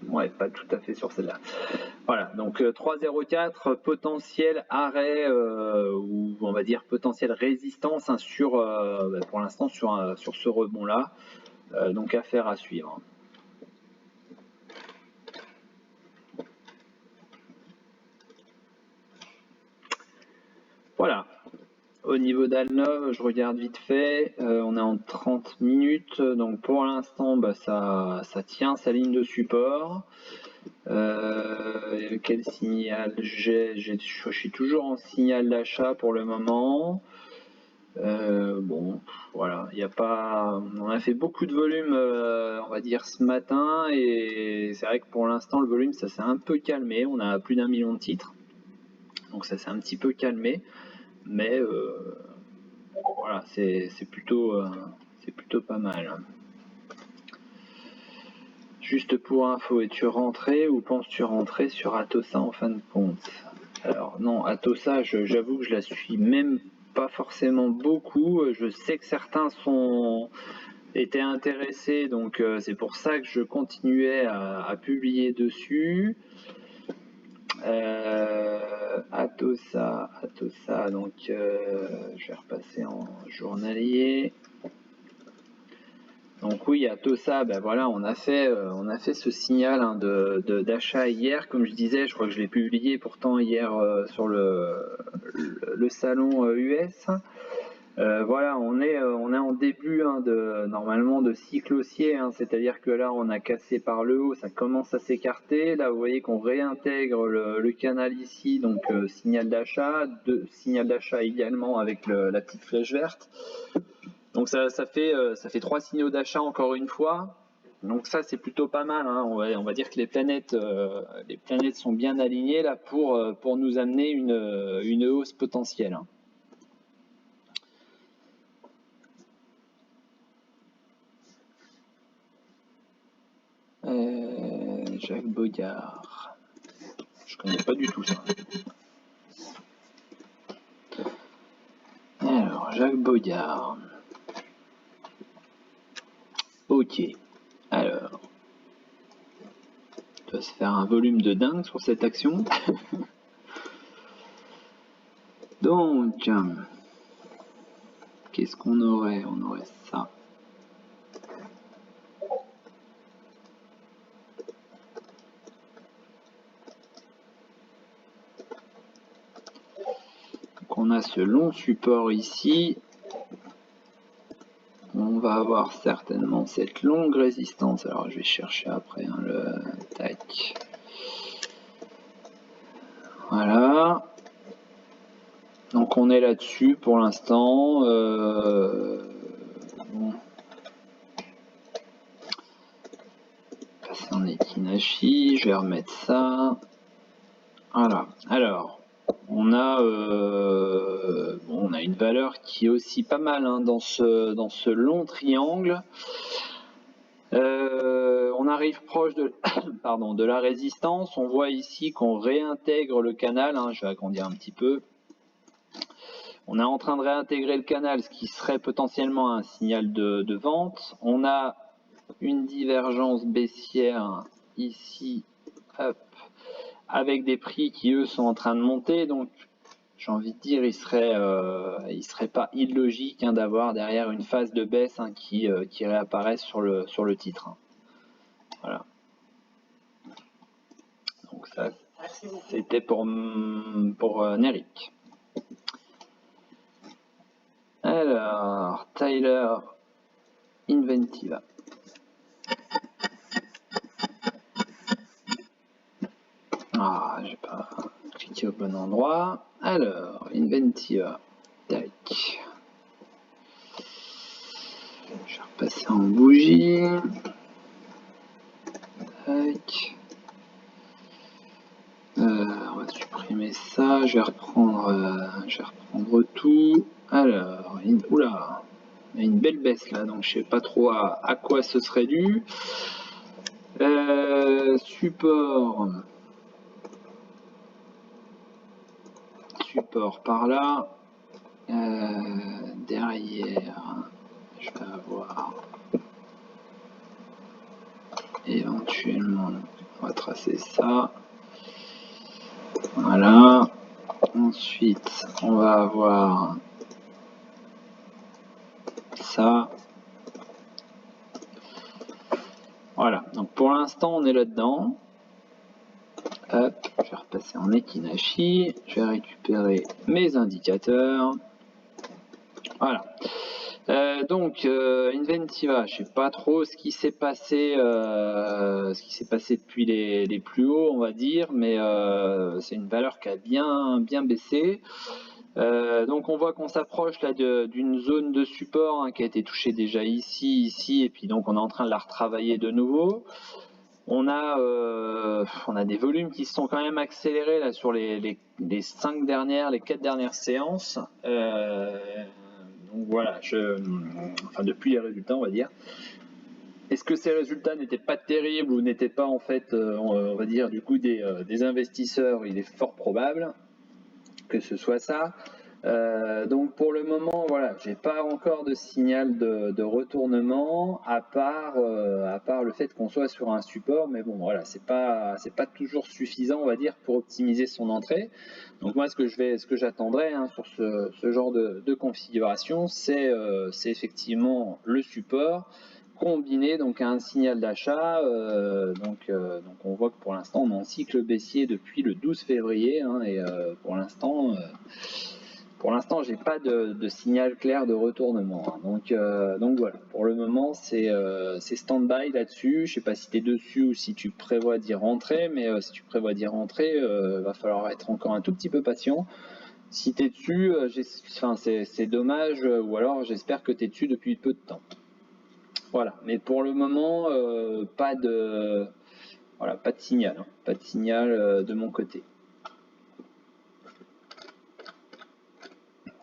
ouais, pas tout à fait sur celle-là. Voilà, donc 3,04 potentiel arrêt ou on va dire potentiel résistance sur pour l'instant sur ce rebond là, donc affaire à suivre. Voilà. Au niveau d'Alnov, je regarde vite fait, on est en 30 minutes, donc pour l'instant ça tient sa ligne de support. Quel signal j'ai? Je suis toujours en signal d'achat pour le moment. Bon, voilà, il n'y a pas. On a fait beaucoup de volume, on va dire, ce matin, et c'est vrai que pour l'instant, le volume, ça s'est un peu calmé. On a plus d'1 million de titres, donc ça s'est un petit peu calmé, mais voilà, c'est plutôt pas mal. Juste pour info, es-tu rentré ou penses-tu rentrer sur Atossa en fin de compte? Alors non, Atossa, j'avoue que je la suis même pas forcément beaucoup. Je sais que certains étaient intéressés, donc c'est pour ça que je continuais à publier dessus. Atossa, donc je vais repasser en journalier. Donc oui, Atossa, ben voilà, on a fait ce signal d'achat hier, comme je disais, je crois que je l'ai publié pourtant hier sur le salon US. Voilà, on est en début normalement de cycle haussier, c'est-à-dire que là on a cassé par le haut, ça commence à s'écarter. Là vous voyez qu'on réintègre le canal ici, donc signal d'achat idéalement avec la petite flèche verte. Donc ça fait 3 signaux d'achat encore une fois. Donc ça c'est plutôt pas mal. On va dire que les planètes sont bien alignées là pour nous amener une hausse potentielle. Jacques Boyard. Je connais pas du tout ça. Alors Jacques Boyard. Ok. Alors. On va se faire un volume de dingue sur cette action. Donc, qu'est-ce qu'on aurait? On aurait ça. Donc, on a ce long support ici. On va avoir certainement cette longue résistance. Alors, je vais chercher après le tac. Voilà. Donc, on est là-dessus pour l'instant. Bon. Passer en Ekinashi. Je vais remettre ça. Voilà. Alors, on a une valeur qui est aussi pas mal dans ce long triangle. On arrive proche de, de la résistance. On voit ici qu'on réintègre le canal. Je vais agrandir un petit peu. On est en train de réintégrer le canal, ce qui serait potentiellement un signal de vente. On a une divergence baissière ici, hop, avec des prix qui eux sont en train de monter. Donc j'ai envie de dire, il serait pas illogique d'avoir derrière une phase de baisse qui réapparaisse sur le titre. Voilà. Donc ça, c'était pour Neric. Alors, Tyler Inventiva. Ah, j'ai pas cliqué au bon endroit. Alors, Inventiva. Tac. Je vais repasser en bougie. Tac. On va supprimer ça. Je vais reprendre tout. Alors, oula, il y a une belle baisse là, donc je sais pas trop à quoi ce serait dû. Support par là. Derrière, je vais avoir éventuellement, on va tracer ça. Voilà. Ensuite, on va avoir ça. Voilà. Donc pour l'instant, on est là-dedans. Hop, je vais repasser en Ekinashi. Je vais récupérer mes indicateurs. Voilà. Donc Inventiva, je sais pas trop ce qui s'est passé, depuis les plus hauts, on va dire, mais c'est une valeur qui a bien baissé. Donc on voit qu'on s'approche là d'une zone de support hein, qui a été touchée déjà ici, et puis donc on est en train de la retravailler de nouveau. On a des volumes qui se sont quand même accélérés là sur les 4 dernières séances. Donc voilà, depuis les résultats, on va dire. Est-ce que ces résultats n'étaient pas terribles ou n'étaient pas en fait, on va dire, du coup des investisseurs? Il est fort probable que ce soit ça. Donc pour le moment, voilà, j'ai pas encore de signal de retournement à part le fait qu'on soit sur un support, mais bon voilà, c'est pas toujours suffisant, on va dire, pour optimiser son entrée. Donc moi, ce que j'attendrais hein, sur ce genre de configuration, c'est effectivement le support combiné donc à un signal d'achat. Donc on voit que pour l'instant on est en cycle baissier depuis le 12 février hein, et pour l'instant j'ai pas de signal clair de retournement hein. Donc voilà, pour le moment c'est stand-by là-dessus. Je sais pas si tu es dessus ou si tu prévois d'y rentrer, mais si tu prévois d'y rentrer, va falloir être encore un tout petit peu patient. Si tu es dessus, c'est dommage, ou alors j'espère que tu es dessus depuis peu de temps. Voilà, mais pour le moment, pas de signal, hein. Pas de signal de mon côté.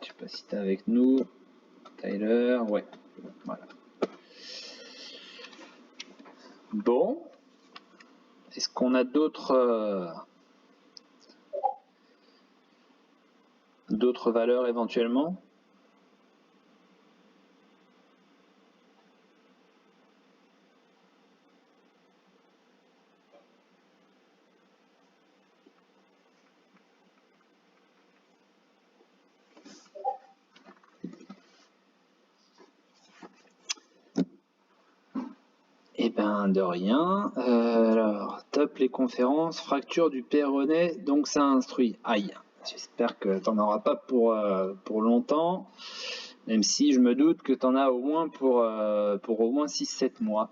Je sais pas si tu es avec nous, Tyler, ouais, voilà. Bon, est-ce qu'on a d'autres valeurs éventuellement? Eh ben de rien. Alors, top les conférences, fracture du péroné, donc ça instruit. Aïe, j'espère que t'en auras pas pour longtemps, même si je me doute que t'en as au moins pour au moins 6-7 mois.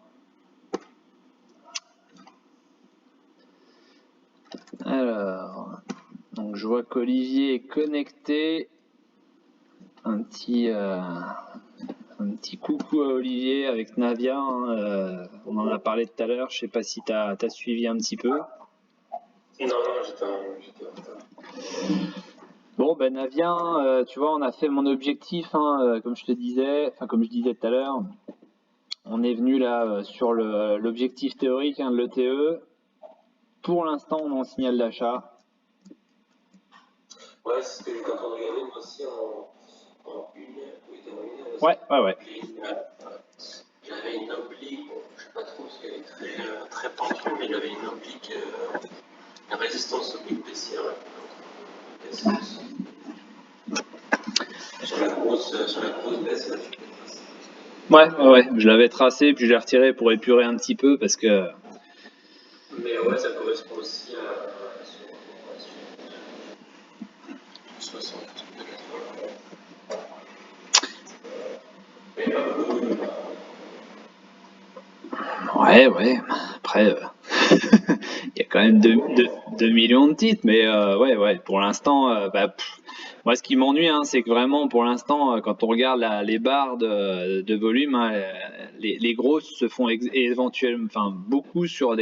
Alors, donc je vois qu'Olivier est connecté. Un petit coucou à Olivier avec Navia, hein, on en a parlé tout à l'heure, je sais pas si tu as suivi un petit peu. Non, j'étais en retard. Bon, ben Navia, tu vois, on a fait mon objectif, hein, comme je disais tout à l'heure. On est venu là sur l'objectif théorique hein, de l'ETE. Pour l'instant, on est en signal d'achat. Ouais, c'est ce que j'étais en train de regarder, moi aussi, en une heure. Ouais. J'avais une oblique, bon, je sais pas trop parce qu'elle est très pentue, mais j'avais une oblique, une résistance oblique baissière. Sur la grosse baisse, là, tu peux tracer. Ouais, je l'avais tracé, puis je l'ai retiré pour épurer un petit peu parce que. Mais ouais, ça correspond aussi à 60, 80. Mais pas beaucoup. Ouais, après, Il y a quand même 2 millions de titres, mais ouais, pour l'instant, moi, ce qui m'ennuie, hein, c'est que vraiment, pour l'instant, quand on regarde les barres de volume, hein, les grosses se font éventuellement, enfin, beaucoup sur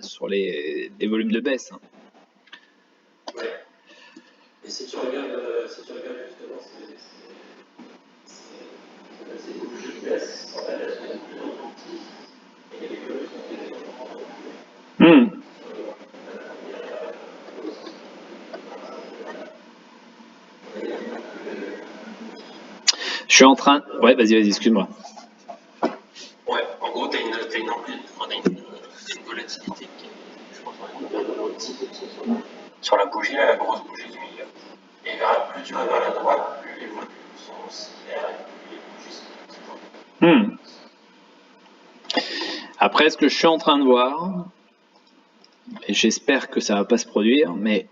sur des volumes de baisse. Hein. Ouais. Et si tu regardes justement, c'est beaucoup de baisse, en fait, elles sont de plus en plus petites, et les volumes sont de plus en plus Je suis en train. Ouais, vas-y, excuse-moi. Ouais, en gros, tu as une volatilité qui est, je pense, sur la bougie, là, la grosse bougie du milieu. Et plus tu vas vers la droite, plus les volumes sont similaires et plus les bougies sont petites. Après, ce que je suis en train de voir, et j'espère que ça va pas se produire, mais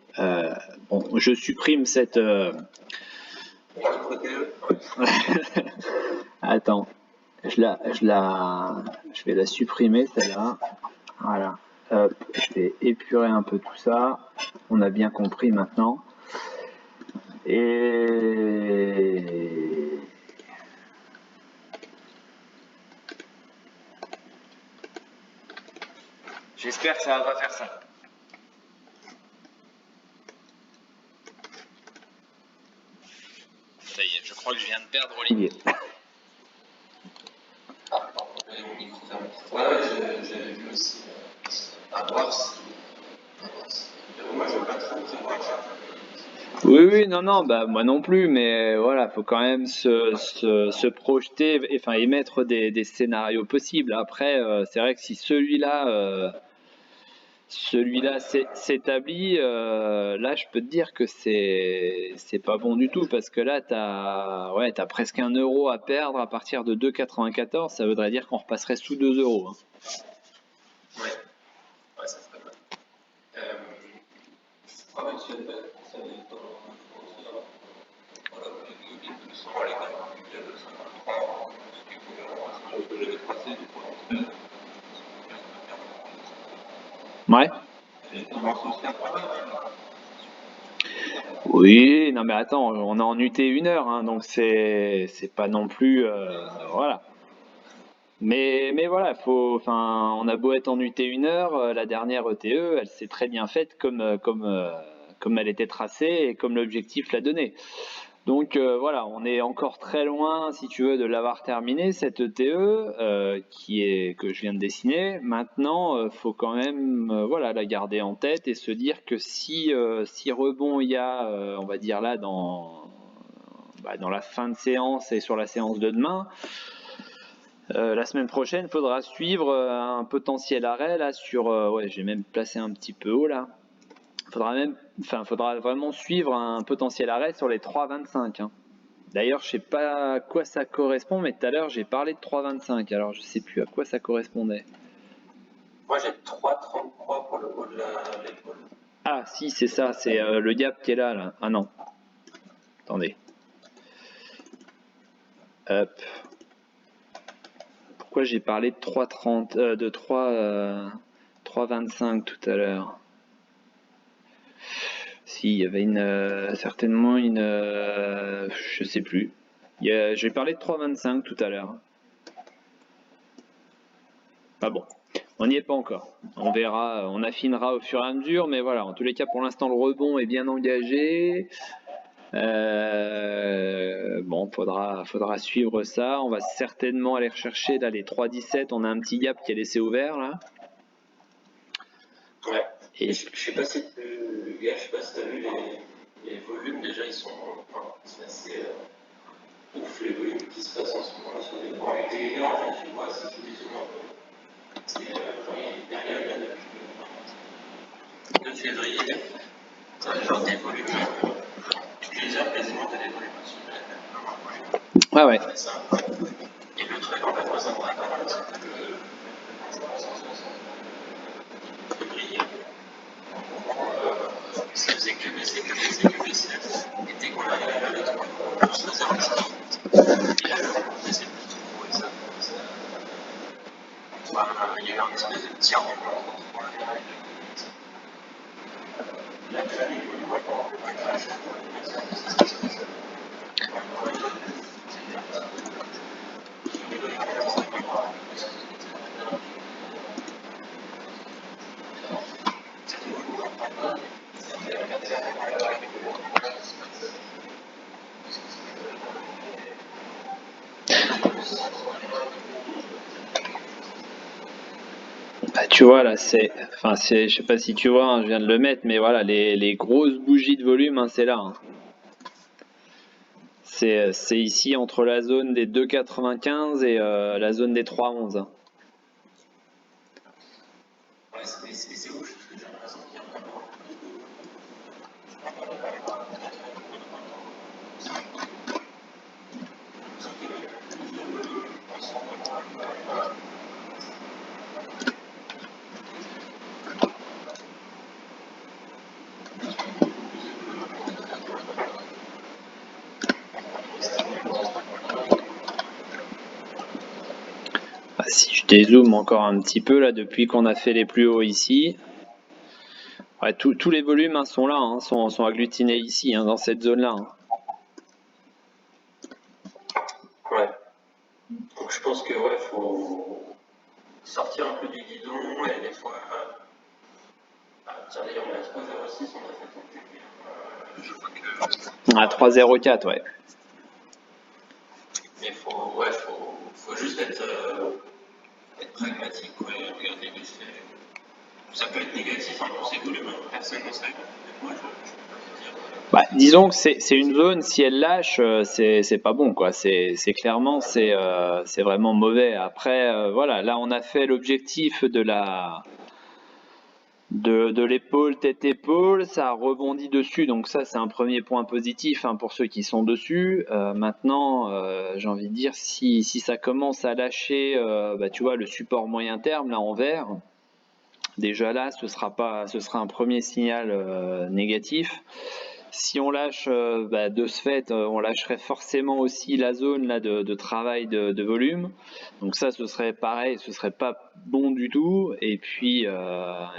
bon, je supprime cette. Attends, je vais la supprimer celle-là. Voilà. Hop, je vais épurer un peu tout ça. On a bien compris maintenant. Et j'espère que ça va pas faire ça. Ça y est, je crois que je viens de perdre Olivier. Ouais, j'avais vu aussi. À voir si. Moi, je veux pas trop prévoir ça. Oui, non, bah moi non plus, mais voilà, faut quand même se projeter, enfin émettre des scénarios possibles. Après, c'est vrai que si celui-là s'établit, là je peux te dire que c'est pas bon du tout parce que là t'as presque 1 euro à perdre à partir de 2,94, ça voudrait dire qu'on repasserait sous 2 euros. Hein. Ouais, ça serait mal. Ouais. Oui, non mais attends, on a en UT 1 heure, hein, donc c'est pas non plus voilà. Mais voilà, on a beau être en UT 1 heure, la dernière ETE, elle s'est très bien faite comme elle était tracée et comme l'objectif l'a donné. Donc voilà, on est encore très loin, si tu veux, de l'avoir terminé cette ETE que je viens de dessiner. Maintenant, faut quand même voilà la garder en tête et se dire que si rebond il y a, on va dire là dans la fin de séance et sur la séance de demain. La semaine prochaine, il faudra suivre un potentiel arrêt là sur. Ouais, j'ai même placé un petit peu haut là. Faudra vraiment suivre un potentiel arrêt sur les 3,25. Hein. D'ailleurs, je sais pas à quoi ça correspond, mais tout à l'heure j'ai parlé de 3,25. Alors je sais plus à quoi ça correspondait. Moi j'ai 3,33 pour le haut de l'épaule. Ah si, c'est ça, c'est le gap qui est là. Ah non. Attendez. Hop. Pourquoi j'ai parlé de 3,30 de 3,25 tout à l'heure? Si, il y avait certainement une... je sais plus. J'ai parlé de 3,25 tout à l'heure. Ah bon, on n'y est pas encore. On verra, on affinera au fur et à mesure, mais voilà, en tous les cas, pour l'instant, le rebond est bien engagé. Bon, faudra suivre ça. On va certainement aller rechercher là les 3,17. On a un petit gap qui est laissé ouvert là. Ouais. Et je sais pas si tu as vu les volumes, déjà ils sont c'est assez ouf les volumes qui se passent en ce moment là sur les grands UT1 en fait, tu vois, c'est tout décevant. C'est derrière là depuis le 2 février, ça a genre des volumes, toutes les heures quasiment t'as des volumes au-dessus de la Ouais. Et le truc en fait, moi ça me rappelle un petit peu le février. Ça faisait que baisser. Et dès qu'on arrivait vers les 3, on se faisait baisser. Et là, on baissait plus trop. Et ça il y a eu un espèce de petit rebond. Tu vois là, je sais pas si tu vois, hein, je viens de le mettre, mais voilà, les grosses bougies de volume, hein, c'est là. Hein. C'est ici entre la zone des 2,95 et la zone des 3,11. Hein. Ouais, c'est ouf, parce que j'ai l'impression qu'il y a vraiment Si je dézoome encore un petit peu là, depuis qu'on a fait les plus hauts ici, ouais, tous les volumes hein, sont là, hein, sont agglutinés ici, hein, dans cette zone-là. Hein. Ouais. Donc je pense que ouais, faut sortir un peu du guidon et des fois. Tiens, d'ailleurs, on est à 3,06, on a fait ton début. Je vois que. À 3,04, ouais. Mais faut juste être pragmatique, quoi, et regarder vite fait. Ça peut être négatif hein, pour ces volumes, personne ne sait. Mais moi, je peux pas te dire. Bah, disons que c'est une zone, si elle lâche, c'est pas bon, quoi. C'est clairement, c'est vraiment mauvais. Après, voilà, là, on a fait l'objectif de l'épaule, tête-épaule, ça a rebondi dessus, donc ça, c'est un premier point positif hein, pour ceux qui sont dessus. Maintenant, j'ai envie de dire, si ça commence à lâcher, bah, tu vois, le support moyen terme, là, en vert, déjà là, ce sera un premier signal négatif. Si on lâche, bah, de ce fait, on lâcherait forcément aussi la zone là, de travail de volume. Donc ça, ce serait pareil, ce serait pas bon du tout. Et puis bah,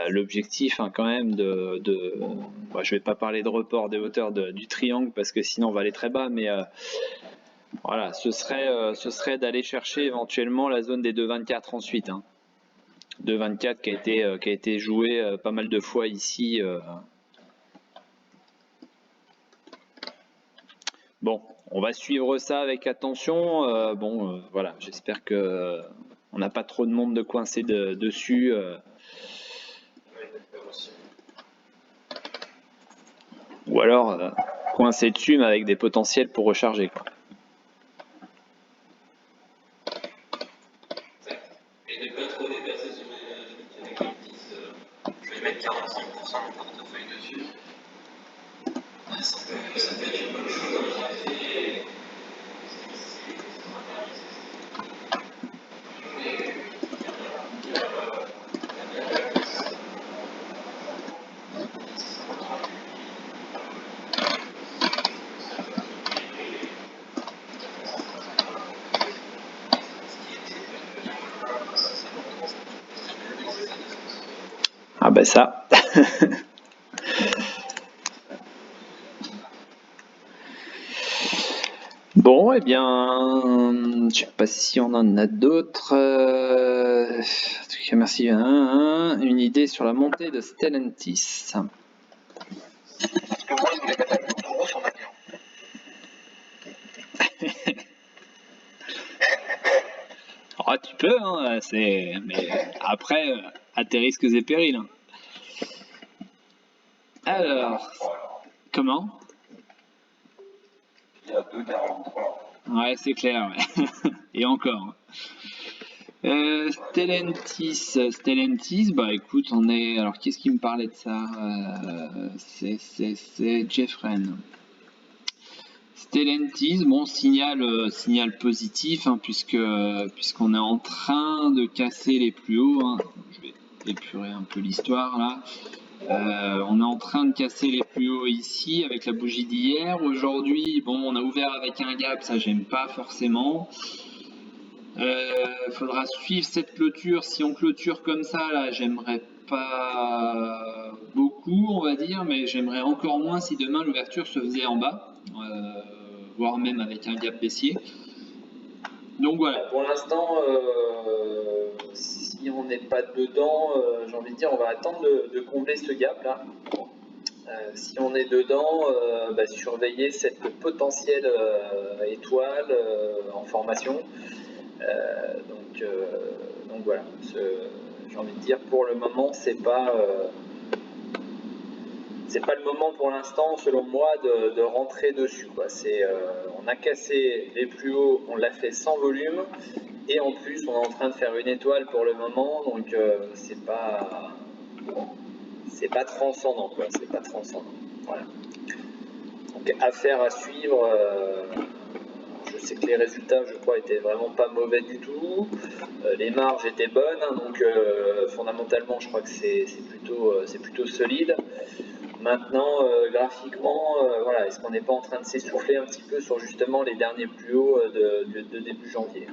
l'objectif hein, quand même bah, je vais pas parler de report des hauteurs du triangle parce que sinon on va aller très bas, mais voilà, ce serait d'aller chercher éventuellement la zone des 2,24 ensuite. Hein. 2,24 qui a été joué pas mal de fois ici. Bon, on va suivre ça avec attention. Voilà, j'espère que on n'a pas trop de monde de coincé dessus. Ou alors coincé dessus, mais avec des potentiels pour recharger. Quoi. Et ne pas trop dépasser sur les avec les 10. Je vais mettre 45% de portefeuille dessus. Ça peut être une bonne chose dans la fait. Ah ben ça. Bon, eh bien, je sais pas si on en a d'autres. En tout cas, merci. Une idée sur la montée de Stellantis. Parce que moi, je voulais mettre un coup de gros sur ma viande. Ah, tu peux, hein, mais après, à tes risques et périls. Hein. Alors, comment? Il y a 2,43. Ouais, c'est clair. Ouais. Et encore. Stellantis, bah écoute, on est. Alors, qu'est-ce qui me parlait de ça c'est Jeffren. Stellantis, bon, signal positif, hein, puisqu'on est en train de casser les plus hauts. Hein. Je vais épurer un peu l'histoire là. On est en train de casser les plus hauts ici avec la bougie d'hier. Aujourd'hui, bon, on a ouvert avec un gap, ça j'aime pas forcément. Faudra suivre cette clôture. Si on clôture comme ça, là, j'aimerais pas beaucoup, on va dire, mais j'aimerais encore moins si demain l'ouverture se faisait en bas, voire même avec un gap baissier. Donc voilà, pour l'instant, si on n'est pas dedans, j'ai envie de dire, on va attendre de combler ce gap là. Si on est dedans, bah, surveiller cette potentielle étoile en formation. Donc voilà, j'ai j'ai envie de dire, pour le moment, c'est pas le moment pour l'instant, selon moi, de rentrer dessus, quoi. On a cassé les plus hauts, on l'a fait sans volume, et en plus, on est en train de faire une étoile pour le moment, donc c'est pas transcendant, quoi. C'est pas transcendant. Voilà. Donc affaire à suivre. Je sais que les résultats, je crois, étaient vraiment pas mauvais du tout. Les marges étaient bonnes, hein, donc fondamentalement, je crois que c'est plutôt solide. Maintenant, graphiquement, voilà, est-ce qu'on n'est pas en train de s'essouffler un petit peu sur justement les derniers plus hauts de début janvier?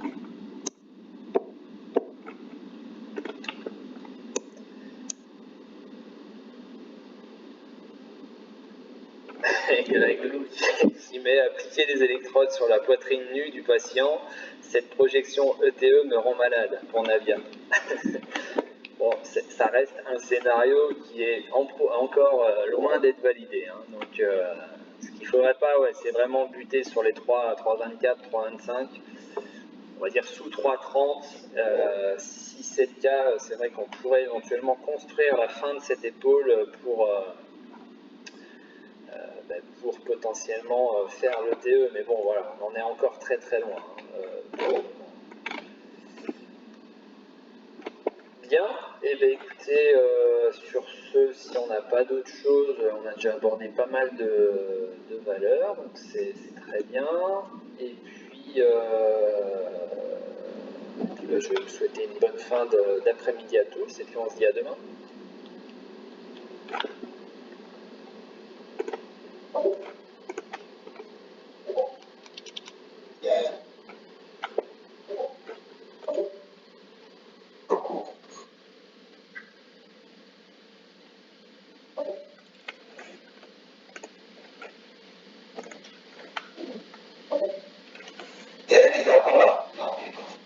Qui met à appliquer des électrodes sur la poitrine nue du patient. Cette projection ETE me rend malade pour Navia. Bon, ça reste un scénario qui est encore loin d'être validé. Hein. Donc, ce qu'il ne faudrait pas, ouais, c'est vraiment buter sur les 3,24, 3,25. On va dire sous 3,30. Si c'est le cas, c'est vrai qu'on pourrait éventuellement construire la fin de cette épaule pour potentiellement faire le TE, mais bon voilà, on en est encore très très loin. Bien, et bien écoutez, sur ce, si on n'a pas d'autre chose, on a déjà abordé pas mal de valeurs, donc c'est très bien. Et puis, je vais vous souhaiter une bonne fin d'après-midi à tous, et puis on se dit à demain.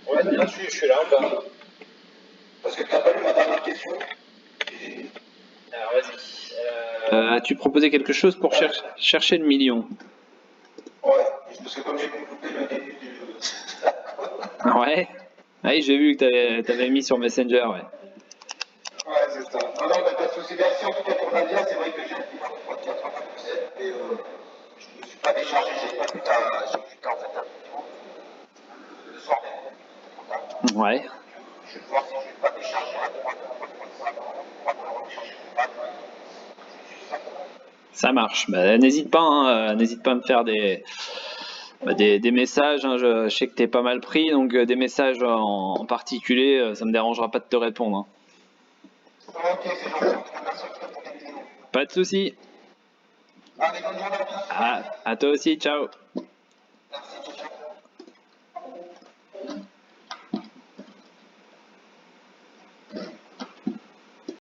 Ouais, bien, je suis là en bas. Parce que tu n'as pas lu ma dernière question. Alors vas-y. As-tu proposé quelque chose pour chercher le million? Ouais, parce que comme j'ai coupé le début du jeu. Ouais. Oui, j'ai vu que tu avais mis sur Messenger, ouais. Ouais, c'est ça. Non, non, pas de souci. Merci en tout cas pour Nadia. C'est vrai que j'ai un petit peu de 97, mais je ne me suis pas déchargé. J'ai pas pu en fait un petit peu le soir même. Ouais. Je vais voir si je ne vais pas décharger à droite. Ça marche. Bah, n'hésite pas, hein, n'hésite pas à me faire des messages. Hein. Je sais que tu es pas mal pris, donc des messages en particulier, ça me dérangera pas de te répondre. Hein. Ok, c'est gentil. Merci pour tes vidéos. Pas de souci. Allez, bonne journée à tous. À toi aussi, ciao.